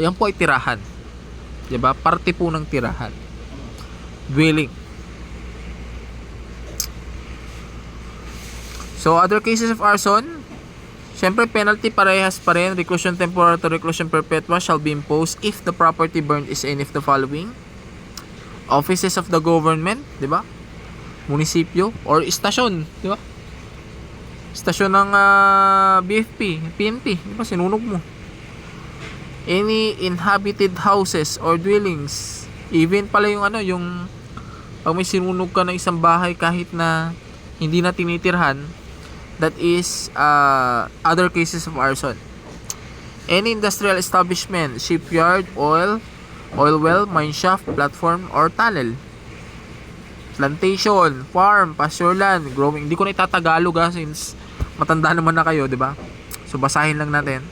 yan po ay tirahan. Diba? Parte po ng tirahan. Dwelling. So other cases of arson, siyempre penalty parehas pa rin. Reclusion temporal to reclusion perpetua shall be imposed if the property burned is any of the following: offices of the government, diba? Munisipyo or istasyon, di ba? Istasyon ng BFP, PNP, di ba? Sinunog mo. Any inhabited houses or dwellings, even pala yung yung pag may sinunog ka ng isang bahay kahit na hindi na tinitirhan, that is other cases of arson. Any industrial establishment, shipyard, oil well, mine shaft, platform or tunnel. Plantation, farm, pasture land, growing. Hindi ko na itatagalog since matanda naman na kayo, di ba? So basahin lang natin.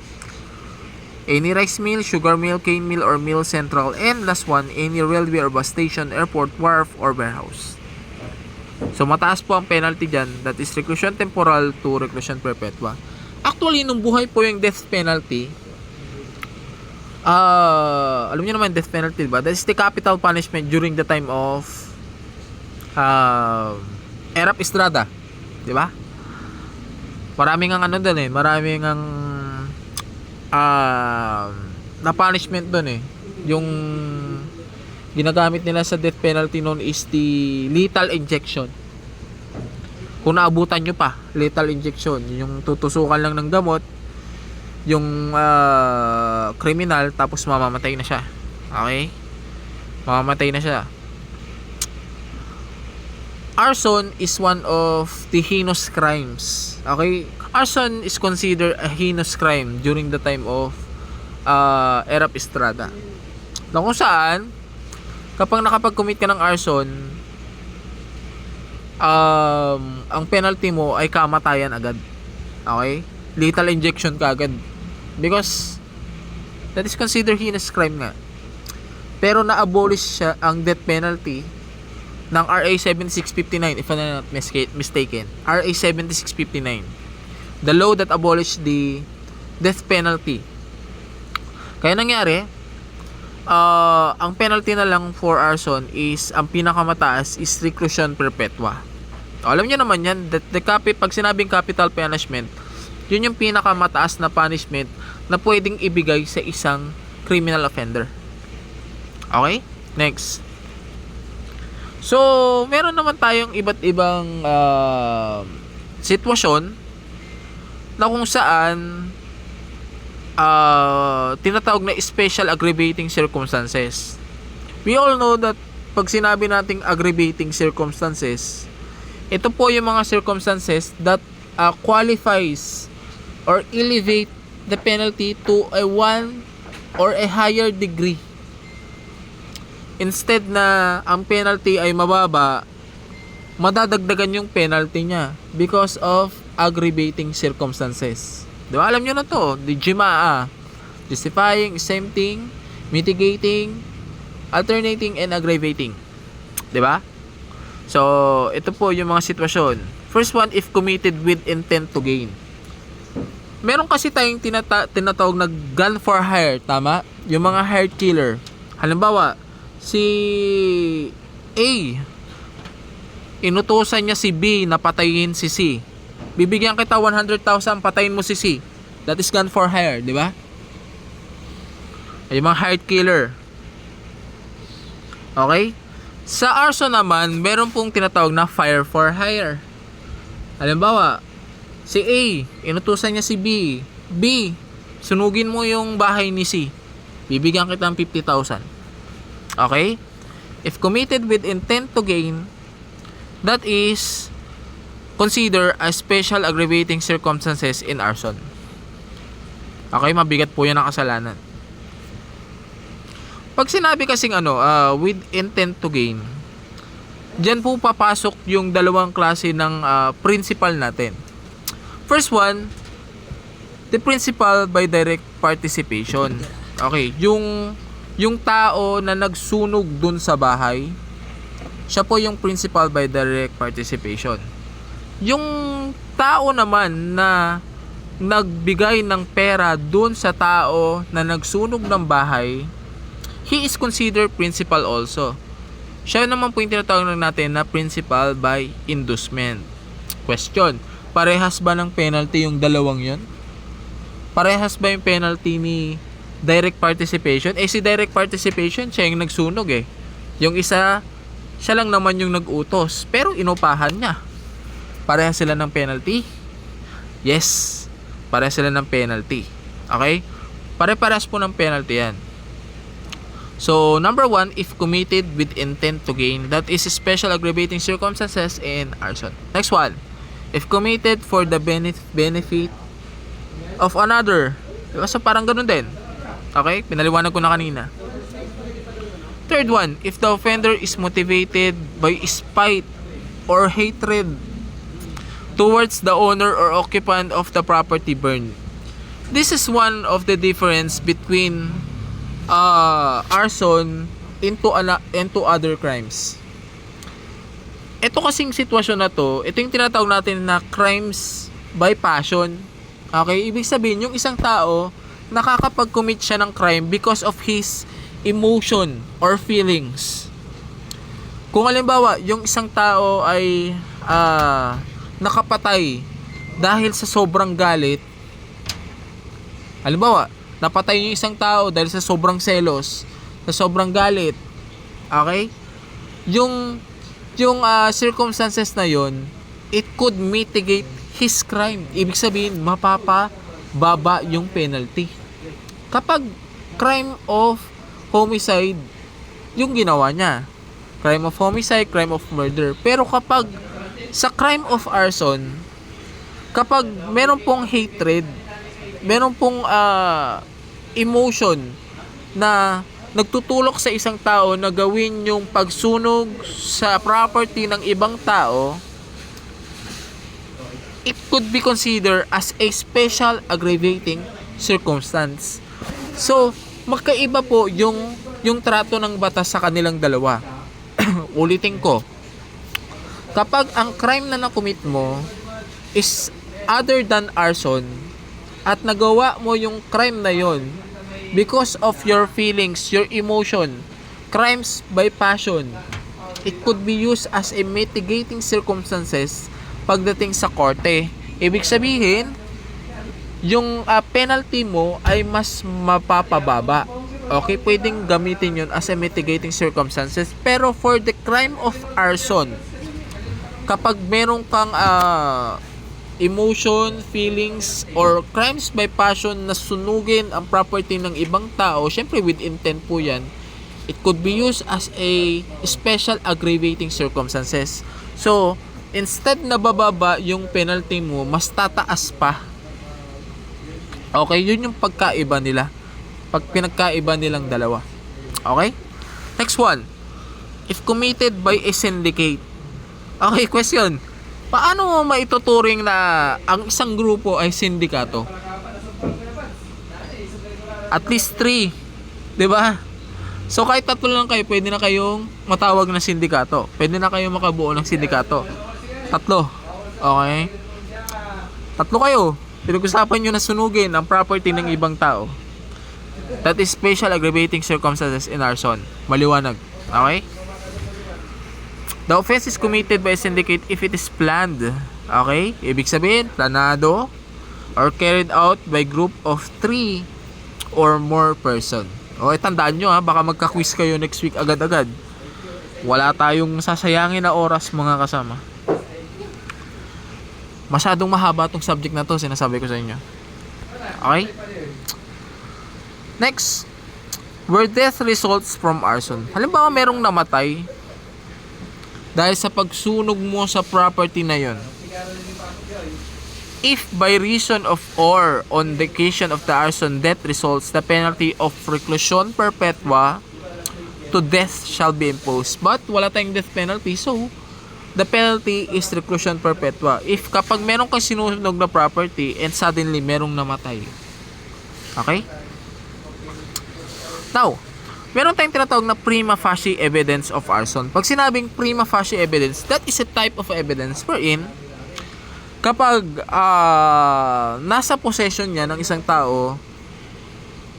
Any rice mill, sugar mill, cane mill or mill central, and last one, any railway or bus station, airport, wharf or warehouse. So mataas po ang penalty dyan, that is reclusion temporal to reclusion perpetua. Actually, nung buhay po yung death penalty, alam niyo naman death penalty, ba? That is the capital punishment during the time of Erap Estrada, di ba? Maraming ang doon maraming ang na punishment doon Yung ginagamit nila sa death penalty noon is the lethal injection. Kung naabutan nyo pa, lethal injection, yung tutusukan lang ng gamot yung criminal tapos mamamatay na siya. Okay? Mamamatay na siya. Arson is one of the heinous crimes. Okay? Arson is considered a heinous crime during the time of Erap Estrada. Na kung saan, kapag nakapag-commit ka ng arson, ang penalty mo ay kamatayan agad. Okay? Lethal injection ka agad. Because that is considered heinous crime nga. Pero na-abolish siya ang death penalty ng RA 7659, if I'm not mistaken. RA 7659. The law that abolished the death penalty. Kaya nangyari, ang penalty na lang for arson is, ang pinakamataas is reclusion perpetua. Alam niyo naman yan, that pag sinabing capital punishment, yun yung pinakamataas na punishment na pwedeng ibigay sa isang criminal offender. Okay? Next. So, meron naman tayong iba't ibang sitwasyon na kung saan tinatawag na special aggravating circumstances. We all know that pag sinabi nating aggravating circumstances, ito po yung mga circumstances that qualifies or elevate the penalty to a one or a higher degree. Instead na ang penalty ay mababa, madadagdagan yung penalty niya because of aggravating circumstances. Diba? Alam nyo na to. The GMA. Justifying, exempting, mitigating, alternating, and aggravating. Diba? So, ito po yung mga sitwasyon. First one, if committed with intent to gain. Meron kasi tayong tinatawag na gun for hire. Tama? Yung mga hired killer. Halimbawa, si A, inutusan niya si B na patayin si C. Bibigyan kita 100,000, patayin mo si C. That is gun for hire, di ba? Ay mga hired killer. Okay? Sa arson naman, meron pong tinatawag na fire for hire. Halimbawa, si A, inutusan niya si B. B, sunugin mo yung bahay ni C. Bibigyan kita ng 50,000. Okay? If committed with intent to gain, that is consider as special aggravating circumstances in arson. Okay, mabigat po yan ang kasalanan. Pag sinabi kasing with intent to gain, dyan po papasok yung dalawang klase ng principal natin. First one, the principal by direct participation. Okay, yung tao na nagsunog dun sa bahay, Siya po yung principal by direct participation. Yung tao naman na nagbigay ng pera dun sa tao na nagsunog ng bahay, he is considered principal also. Siya naman po yung tinatawag natin na principal by inducement. Question, parehas ba ng penalty yung dalawang yun? Parehas ba yung penalty ni direct participation? Si direct participation, siya yung nagsunog Yung isa, siya lang naman yung nag-utos, pero inupahan niya. Parehas sila ng penalty? Yes, parehas sila ng penalty. Okay? Pare-parehas po ng penalty yan. So, number 1, if committed with intent to gain, that is special aggravating circumstances in arson. Next one, if committed for the benefit of another. Diba? So, parang ganun din. Okay? Pinaliwanag ko na kanina. Third one, if the offender is motivated by spite or hatred towards the owner or occupant of the property burned. This is one of the difference between arson into other crimes. Ito kasing sitwasyon na to, ito yung tinatawag natin na crimes by passion. Okay? Ibig sabihin, yung isang tao, nakakapag-commit siya ng crime because of his emotion or feelings. Kung halimbawa, yung isang tao ay nakapatay dahil sa sobrang galit, halimbawa, napatay yung isang tao dahil sa sobrang selos, sa sobrang galit. Okay? Yung circumstances na yon, it could mitigate his crime. Ibig sabihin, mapapababa yung penalty. Kapag crime of homicide yung ginawa niya, crime of homicide, crime of murder. Pero kapag sa crime of arson, kapag meron pong hatred, meron pong emotion na nagtutulok sa isang tao na gawin yung pagsunog sa property ng ibang tao, it could be considered as a special aggravating circumstance. So, magkaiba po yung trato ng batas sa kanilang dalawa. Ulitin ko. Kapag ang crime na nakumit mo is other than arson, at nagawa mo yung crime na yon because of your feelings, your emotion, crimes by passion, it could be used as a mitigating circumstances pagdating sa korte. Ibig sabihin, yung penalty mo ay mas mapapababa. Okay, pwedeng gamitin yun as a mitigating circumstances. Pero for the crime of arson, kapag meron kang emotion, feelings, or crimes by passion na sunugin ang property ng ibang tao, syempre with intent po yan, it could be used as a special aggravating circumstances. So, instead na bababa yung penalty mo, mas tataas pa. Okay, yun yung pagkaiba nila. Pag pinagkaiba nilang dalawa. Okay? Next one. If committed by a syndicate. Okay, question. Paano mo maituturing na ang isang grupo ay sindikato? At least 3. 'Di ba? So kahit 3 lang kayo, pwede na kayong matawag na sindikato. Pwede na kayong makabuo ng sindikato. 3. Okay? 3 kayo. Pinag-usapan nyo na sunugin ang property ng ibang tao. That is special aggravating circumstances in arson. Maliwanag. Okay? The offense is committed by a syndicate if it is planned. Okay? Ibig sabihin, planado or carried out by group of 3 or more person. Okay, tandaan nyo baka magka-quiz kayo next week agad-agad. Wala tayong sasayangin na oras mga kasama. Masyadong mahaba tong subject na to, sinasabi ko sa inyo. Okay? Next, where death results from arson. Halimbawa merong namatay dahil sa pagsunog mo sa property na yon. If by reason of or on the occasion of the arson death results, the penalty of reclusion perpetua to death shall be imposed. But wala tayong death penalty, so the penalty is reclusion perpetua. If kapag meron kang sinunog na property and suddenly merong namatay. Okay? Now, meron tayong tinatawag na prima facie evidence of arson. Pag sinabing prima facie evidence, that is a type of evidence wherein kapag nasa possession niya ng isang tao,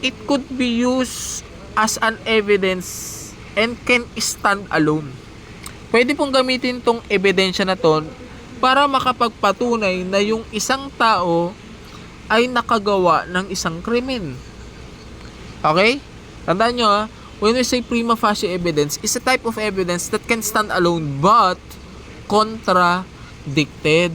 it could be used as an evidence and can stand alone. Pwede pong gamitin tong ebidensya na to para makapagpatunay na yung isang tao ay nakagawa ng isang krimen. Okay? Tandaan nyo when we say prima facie evidence, is a type of evidence that can stand alone but contradicted.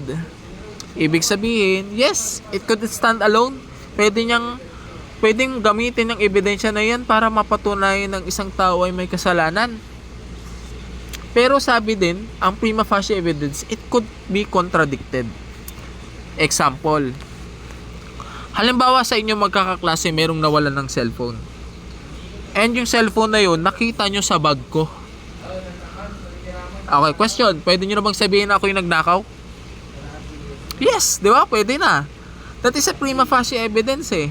Ibig sabihin, yes, it could stand alone. Pwedeng gamitin ng ebidensya na yan para mapatunayan ng isang tao ay may kasalanan. Pero sabi din, ang prima facie evidence, it could be contradicted. Example, halimbawa sa inyo magkakaklase, merong nawalan ng cellphone. And yung cellphone na yun, nakita nyo sa bag ko. Okay, question, pwede nyo na bang sabihin na ako yung nagnakaw? Yes, di ba? Pwede na. That is a prima facie evidence eh.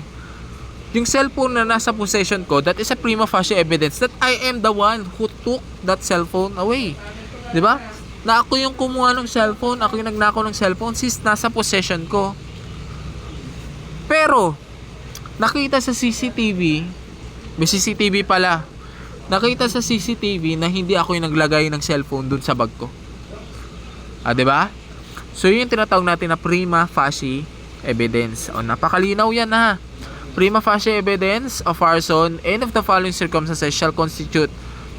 Yung cellphone na nasa possession ko, that is a prima facie evidence that I am the one who took that cellphone away. Di ba? Na ako yung kumuha ng cellphone, ako yung nagnakaw ng cellphone since nasa possession ko. Pero, nakita sa CCTV, may CCTV pala, nakita sa CCTV na hindi ako yung naglagay ng cellphone dun sa bag ko. Di ba? So, yun yung tinatawag natin na prima facie evidence. O, napakalinaw yan ha. Prima facie evidence of arson, any of the following circumstances shall constitute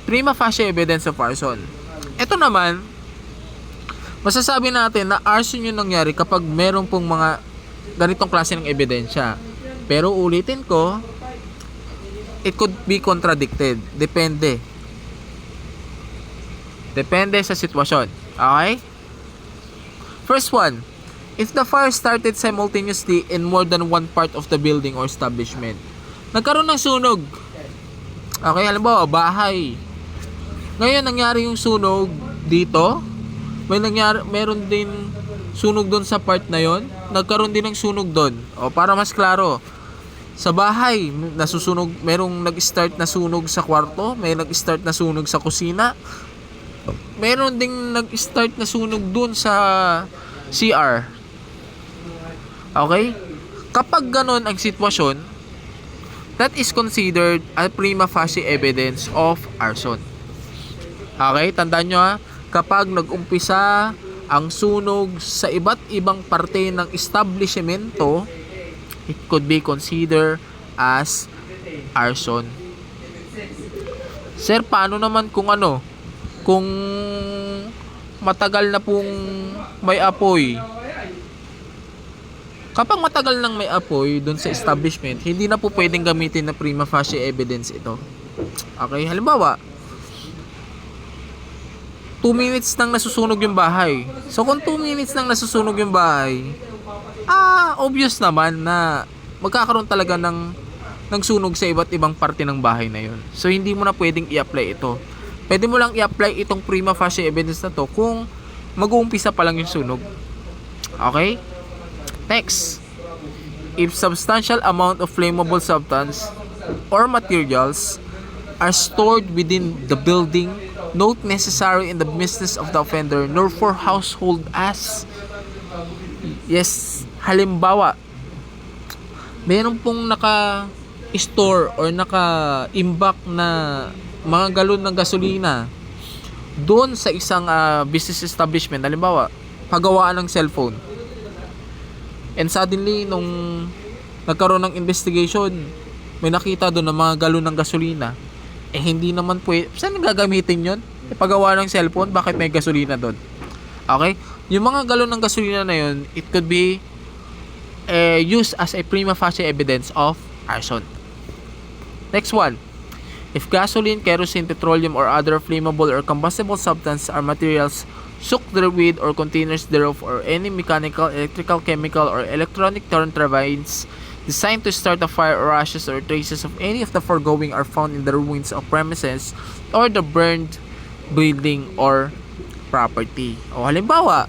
prima facie evidence of arson. Ito naman, masasabi natin na arson yung nangyari kapag meron pong mga ganitong klase ng ebidensya. Pero ulitin ko, it could be contradicted. Depende. Depende sa sitwasyon. Okay? First one, if the fire started simultaneously in more than one part of the building or establishment. Nagkaroon ng sunog. Okay, halimbawa, bahay. Ngayon, nangyari yung sunog dito. Meron din sunog doon sa part na yon. Nagkaroon din ng sunog doon. O, para mas klaro. Sa bahay, merong nag-start na sunog sa kwarto, may nag-start na sunog sa kusina. Meron ding nag-start na sunog doon sa CR. Okay? Kapag ganon ang sitwasyon, that is considered a prima facie evidence of arson. Okay? Tandaan nyo ha, kapag nag-umpisa ang sunog sa iba't ibang parte ng establishmento, it could be considered as arson. Sir, paano naman kung kung matagal na pong may apoy? Kapag matagal nang may apoy doon sa establishment, hindi na po pwedeng gamitin na prima facie evidence ito. Okay, halimbawa, 2 minutes nang nasusunog yung bahay. So kung 2 minutes nang nasusunog yung bahay, obvious naman na magkakaroon talaga ng sunog sa iba't ibang parte ng bahay na yun. So hindi mo na pwedeng i-apply ito. Pwede mo lang i-apply itong prima facie evidence na to kung mag-uumpisa pa lang yung sunog. Okay? Next, if substantial amount of flammable substance or materials are stored within the building, not necessary in the business of the offender, nor for household as. Yes, halimbawa, meron pong naka-store or naka-imbak na mga galon ng gasolina doon sa isang business establishment. Halimbawa, paggawaan ng cellphone. And suddenly, nung nagkaroon ng investigation, may nakita doon ng mga galon ng gasolina. Hindi naman pwede. Saan gagamitin yun? Paggawa ng cellphone, bakit may gasolina doon? Okay? Yung mga galon ng gasolina na yun, it could be used as a prima facie evidence of arson. Next one. If gasoline, kerosene, petroleum, or other flammable or combustible substance are materials soaked therewith or containers thereof, or any mechanical, electrical, chemical, or electronic turbines designed to start a fire, or ashes or traces of any of the foregoing are found in the ruins of premises or the burned building or property. O halimbawa,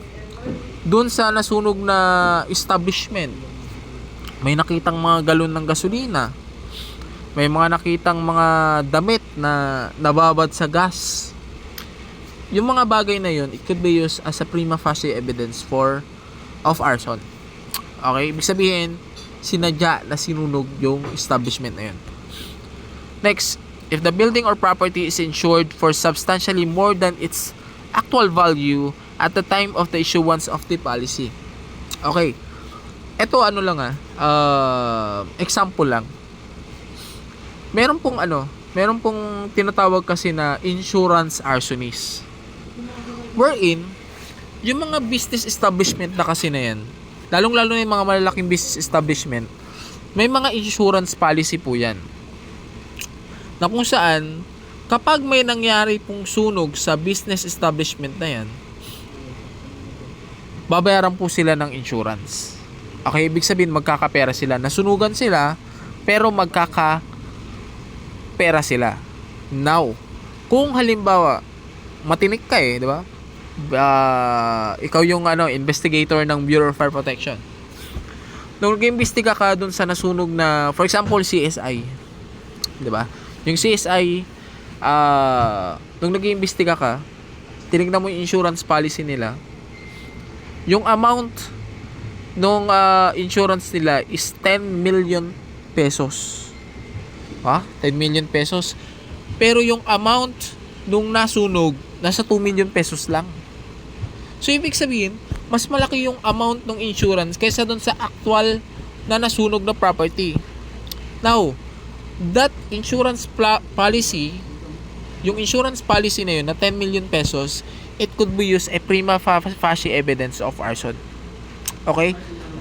dun sa nasunog na establishment, may nakitang mga galon ng gasolina. may mga nakitang mga damit na nababad sa gas. Yung mga bagay na yun, it could be used as a prima facie evidence of arson. Okay, ibig sabihin, sinadya na sinunog yung establishment na yun. Next, if the building or property is insured for substantially more than its actual value at the time of the issuance of the policy. Okay, ito ano lang example lang. Meron pong tinatawag kasi na insurance arsonist. Wherein, yung mga business establishment na kasi na yan, lalong-lalo na yung mga malalaking business establishment, may mga insurance policy po yan. Na kung saan, kapag may nangyari pong sunog sa business establishment na yan, babayaran po sila ng insurance. Okay, ibig sabihin magkakapera sila. Nasunugan sila, pero magkakapera sila. Now, kung halimbawa, matinik ka di ba? Ikaw yung investigator ng Bureau of Fire Protection. Nung nag-imbestiga ka dun sa nasunog na, for example, CSI, di ba? Yung CSI, nung nag-iimbestiga ka, tinignan mo yung insurance policy nila, yung amount nung insurance nila is 10 million pesos. 10 million pesos. Pero yung amount nung nasunog, nasa 2 million pesos lang. So, ibig sabihin, mas malaki yung amount ng insurance kaysa dun sa actual na nasunog na property. Now, that insurance policy, yung insurance policy na yun na 10 million pesos, it could be used a prima facie evidence of arson. Okay?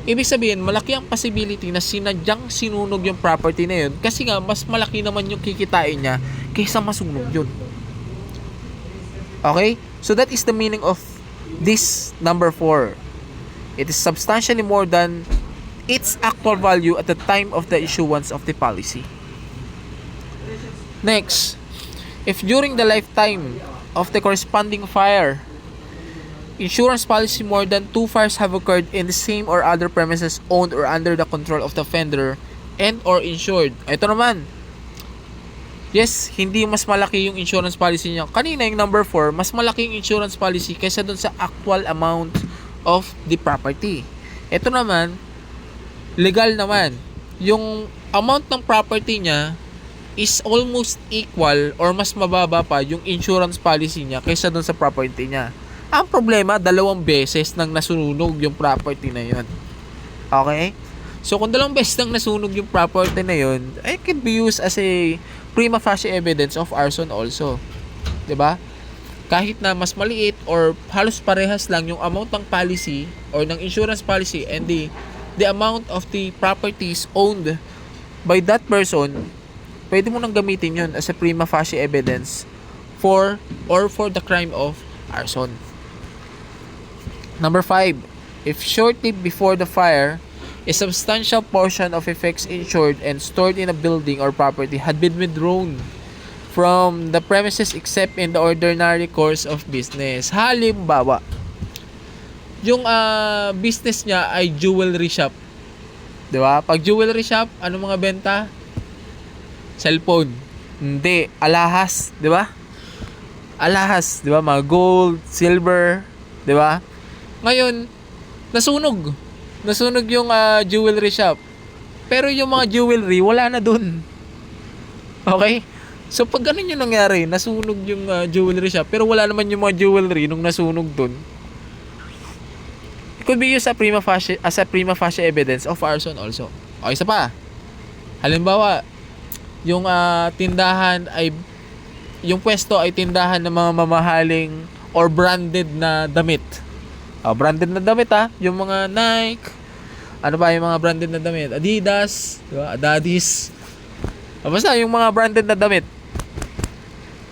Ibig sabihin, malaki ang possibility na sinadyang sinunog yung property na yun kasi nga, mas malaki naman yung kikitain niya kaysa masunog yun. Okay? So, that is the meaning of this number 4. It is substantially more than its actual value at the time of the issuance of the policy. Next, if during the lifetime of the corresponding fire, insurance policy more than 2 fires have occurred in the same or other premises owned or under the control of the offender and or insured. Ito naman. Yes, hindi mas malaki yung insurance policy niya. Kanina yung number 4, mas malaki yung insurance policy kaysa dun sa actual amount of the property. Ito naman, legal naman. Yung amount ng property niya is almost equal or mas mababa pa yung insurance policy niya kaysa dun sa property niya. Ang problema, 2 beses nang nasunog yung property na yun. Okay? So, kung 2 beses nang nasunog yung property na yun, it can be used as a prima facie evidence of arson also. 'Di ba? Kahit na mas maliit or halos parehas lang yung amount ng policy or ng insurance policy and the amount of the properties owned by that person, pwede mo nang gamitin yun as a prima facie evidence for the crime of arson. Number 5, if shortly before the fire, a substantial portion of effects insured and stored in a building or property had been withdrawn from the premises except in the ordinary course of business. Halimbawa, yung business niya ay jewelry shop. 'Di ba? Pag jewelry shop, ano mga benta? Cellphone. Hindi, alahas, 'di ba? Alahas, 'di ba? Mga gold, silver, 'di ba? Ngayon, nasunog yung jewelry shop. Pero yung mga jewelry, wala na dun. Okay? So, pag ganun yung nangyari, nasunog yung jewelry shop, pero wala naman yung mga jewelry nung nasunog dun, it could be used as a prima facie evidence of arson also. O, isa pa. Halimbawa, yung tindahan ay, yung pwesto ay tindahan ng mga mamahaling or branded na damit. Branded na damit yung mga Nike, ano ba yung mga branded na damit? Adidas, diba? Adadis. Basta yung mga branded na damit.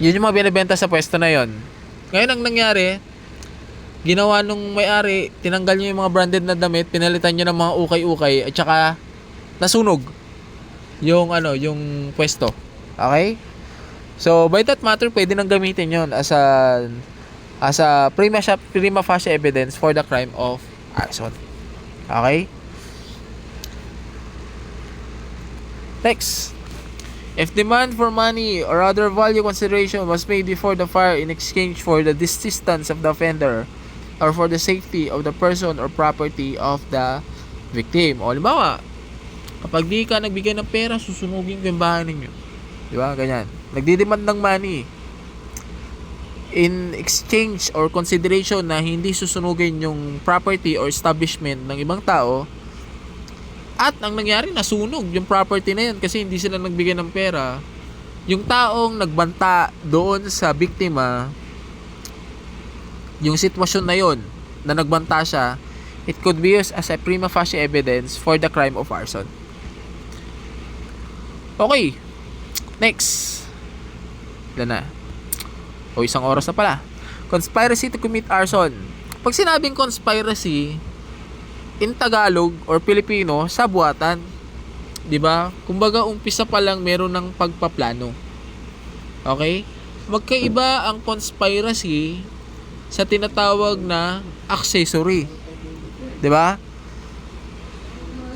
Yun yung mga binibenta sa pwesto na yon. Ngayon ang nangyari, ginawa nung may-ari, tinanggal niya yung mga branded na damit, pinalitan niya ng mga ukay-ukay at saka nasunog yung yung pwesto. Okay? So by that matter, pwede nang gamitin yon as a prima facie evidence for the crime of arson. Okay? Next, If demand for money or other value consideration was made before the fire in exchange for the desistance of the offender or for the safety of the person or property of the victim. O, halimbawa, kapag di ka nagbigay ng pera, susunugin ko yung bahay ninyo. Di ba? Ganyan. Nagdidemand ng money in exchange or consideration na hindi susunugin yung property or establishment ng ibang tao, at ang nangyari, nasunog yung property na yun kasi hindi sila nagbigay ng pera. Yung taong nagbanta doon sa biktima, yung sitwasyon na yun, na nagbanta siya, it could be used as a prima facie evidence for the crime of arson. Okay. Next. Ilan na? O, 1 oras na pala. Conspiracy to commit arson. Pag sinabing conspiracy, in Tagalog or Filipino, sabuatan. 'Di ba? Kumbaga umpisa pa lang meron ng pagpaplano. Okay? Magkaiba ang conspiracy sa tinatawag na accessory. 'Di ba?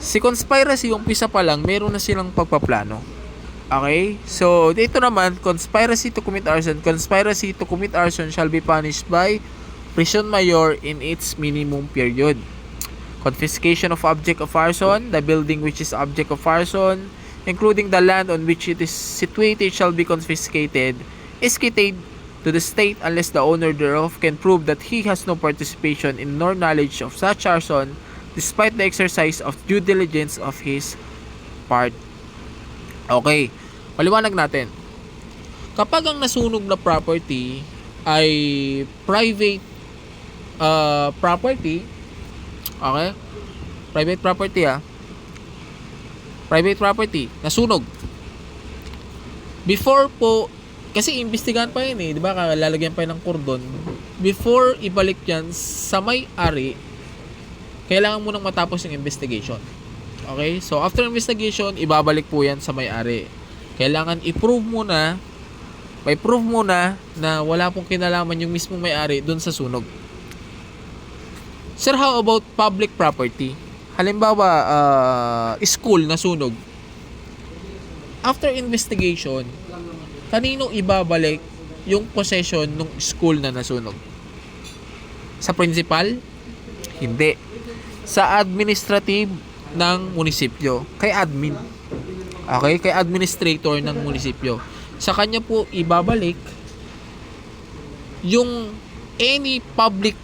Si conspiracy umpisa pa lang meron na silang pagpaplano. Okay? So, dito naman, conspiracy to commit arson. Conspiracy to commit arson shall be punished by prison mayor in its minimum period. Confiscation of object of arson, the building which is object of arson, including the land on which it is situated, shall be confiscated, escated to the state unless the owner thereof can prove that he has no participation in nor knowledge of such arson, despite the exercise of due diligence of his part. Okay, paliwanag natin. Kapag ang nasunog na property ay private property, okay? Private property Private property, nasunog. Before po, kasi imbestigahan pa yun di ba? Lalagyan pa yun ng kordon. Before ibalik yan sa may-ari, kailangan munang matapos yung investigation. Okay? So, after investigation, ibabalik po yan sa may-ari. Kailangan i-prove muna, may prove muna na wala pong kinalaman yung mismong may-ari dun sa sunog. Sir, how about public property? Halimbawa, school na sunog. After investigation, kanino ibabalik yung possession ng school na nasunog? Sa principal? Hindi. Sa administrative ng munisipyo. Kay admin. Okay? Kay administrator ng munisipyo. Sa kanya po ibabalik yung any public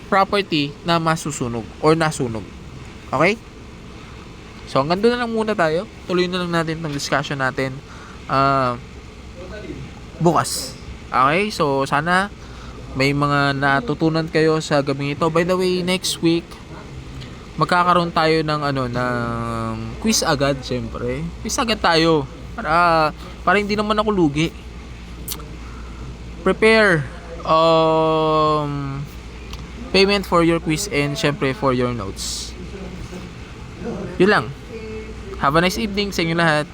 property na masusunog or nasunog. Okay? So, hanggang doon na lang muna tayo. Tuloy na lang natin ng discussion natin bukas. Okay? So, sana may mga natutunan kayo sa gabing ito. By the way, next week, magkakaroon tayo ng ng quiz agad, syempre. Quiz agad tayo. Para hindi naman ako lugi. Prepare payment for your quiz and syempre for your notes. Yun lang. Have a nice evening sa inyo lahat.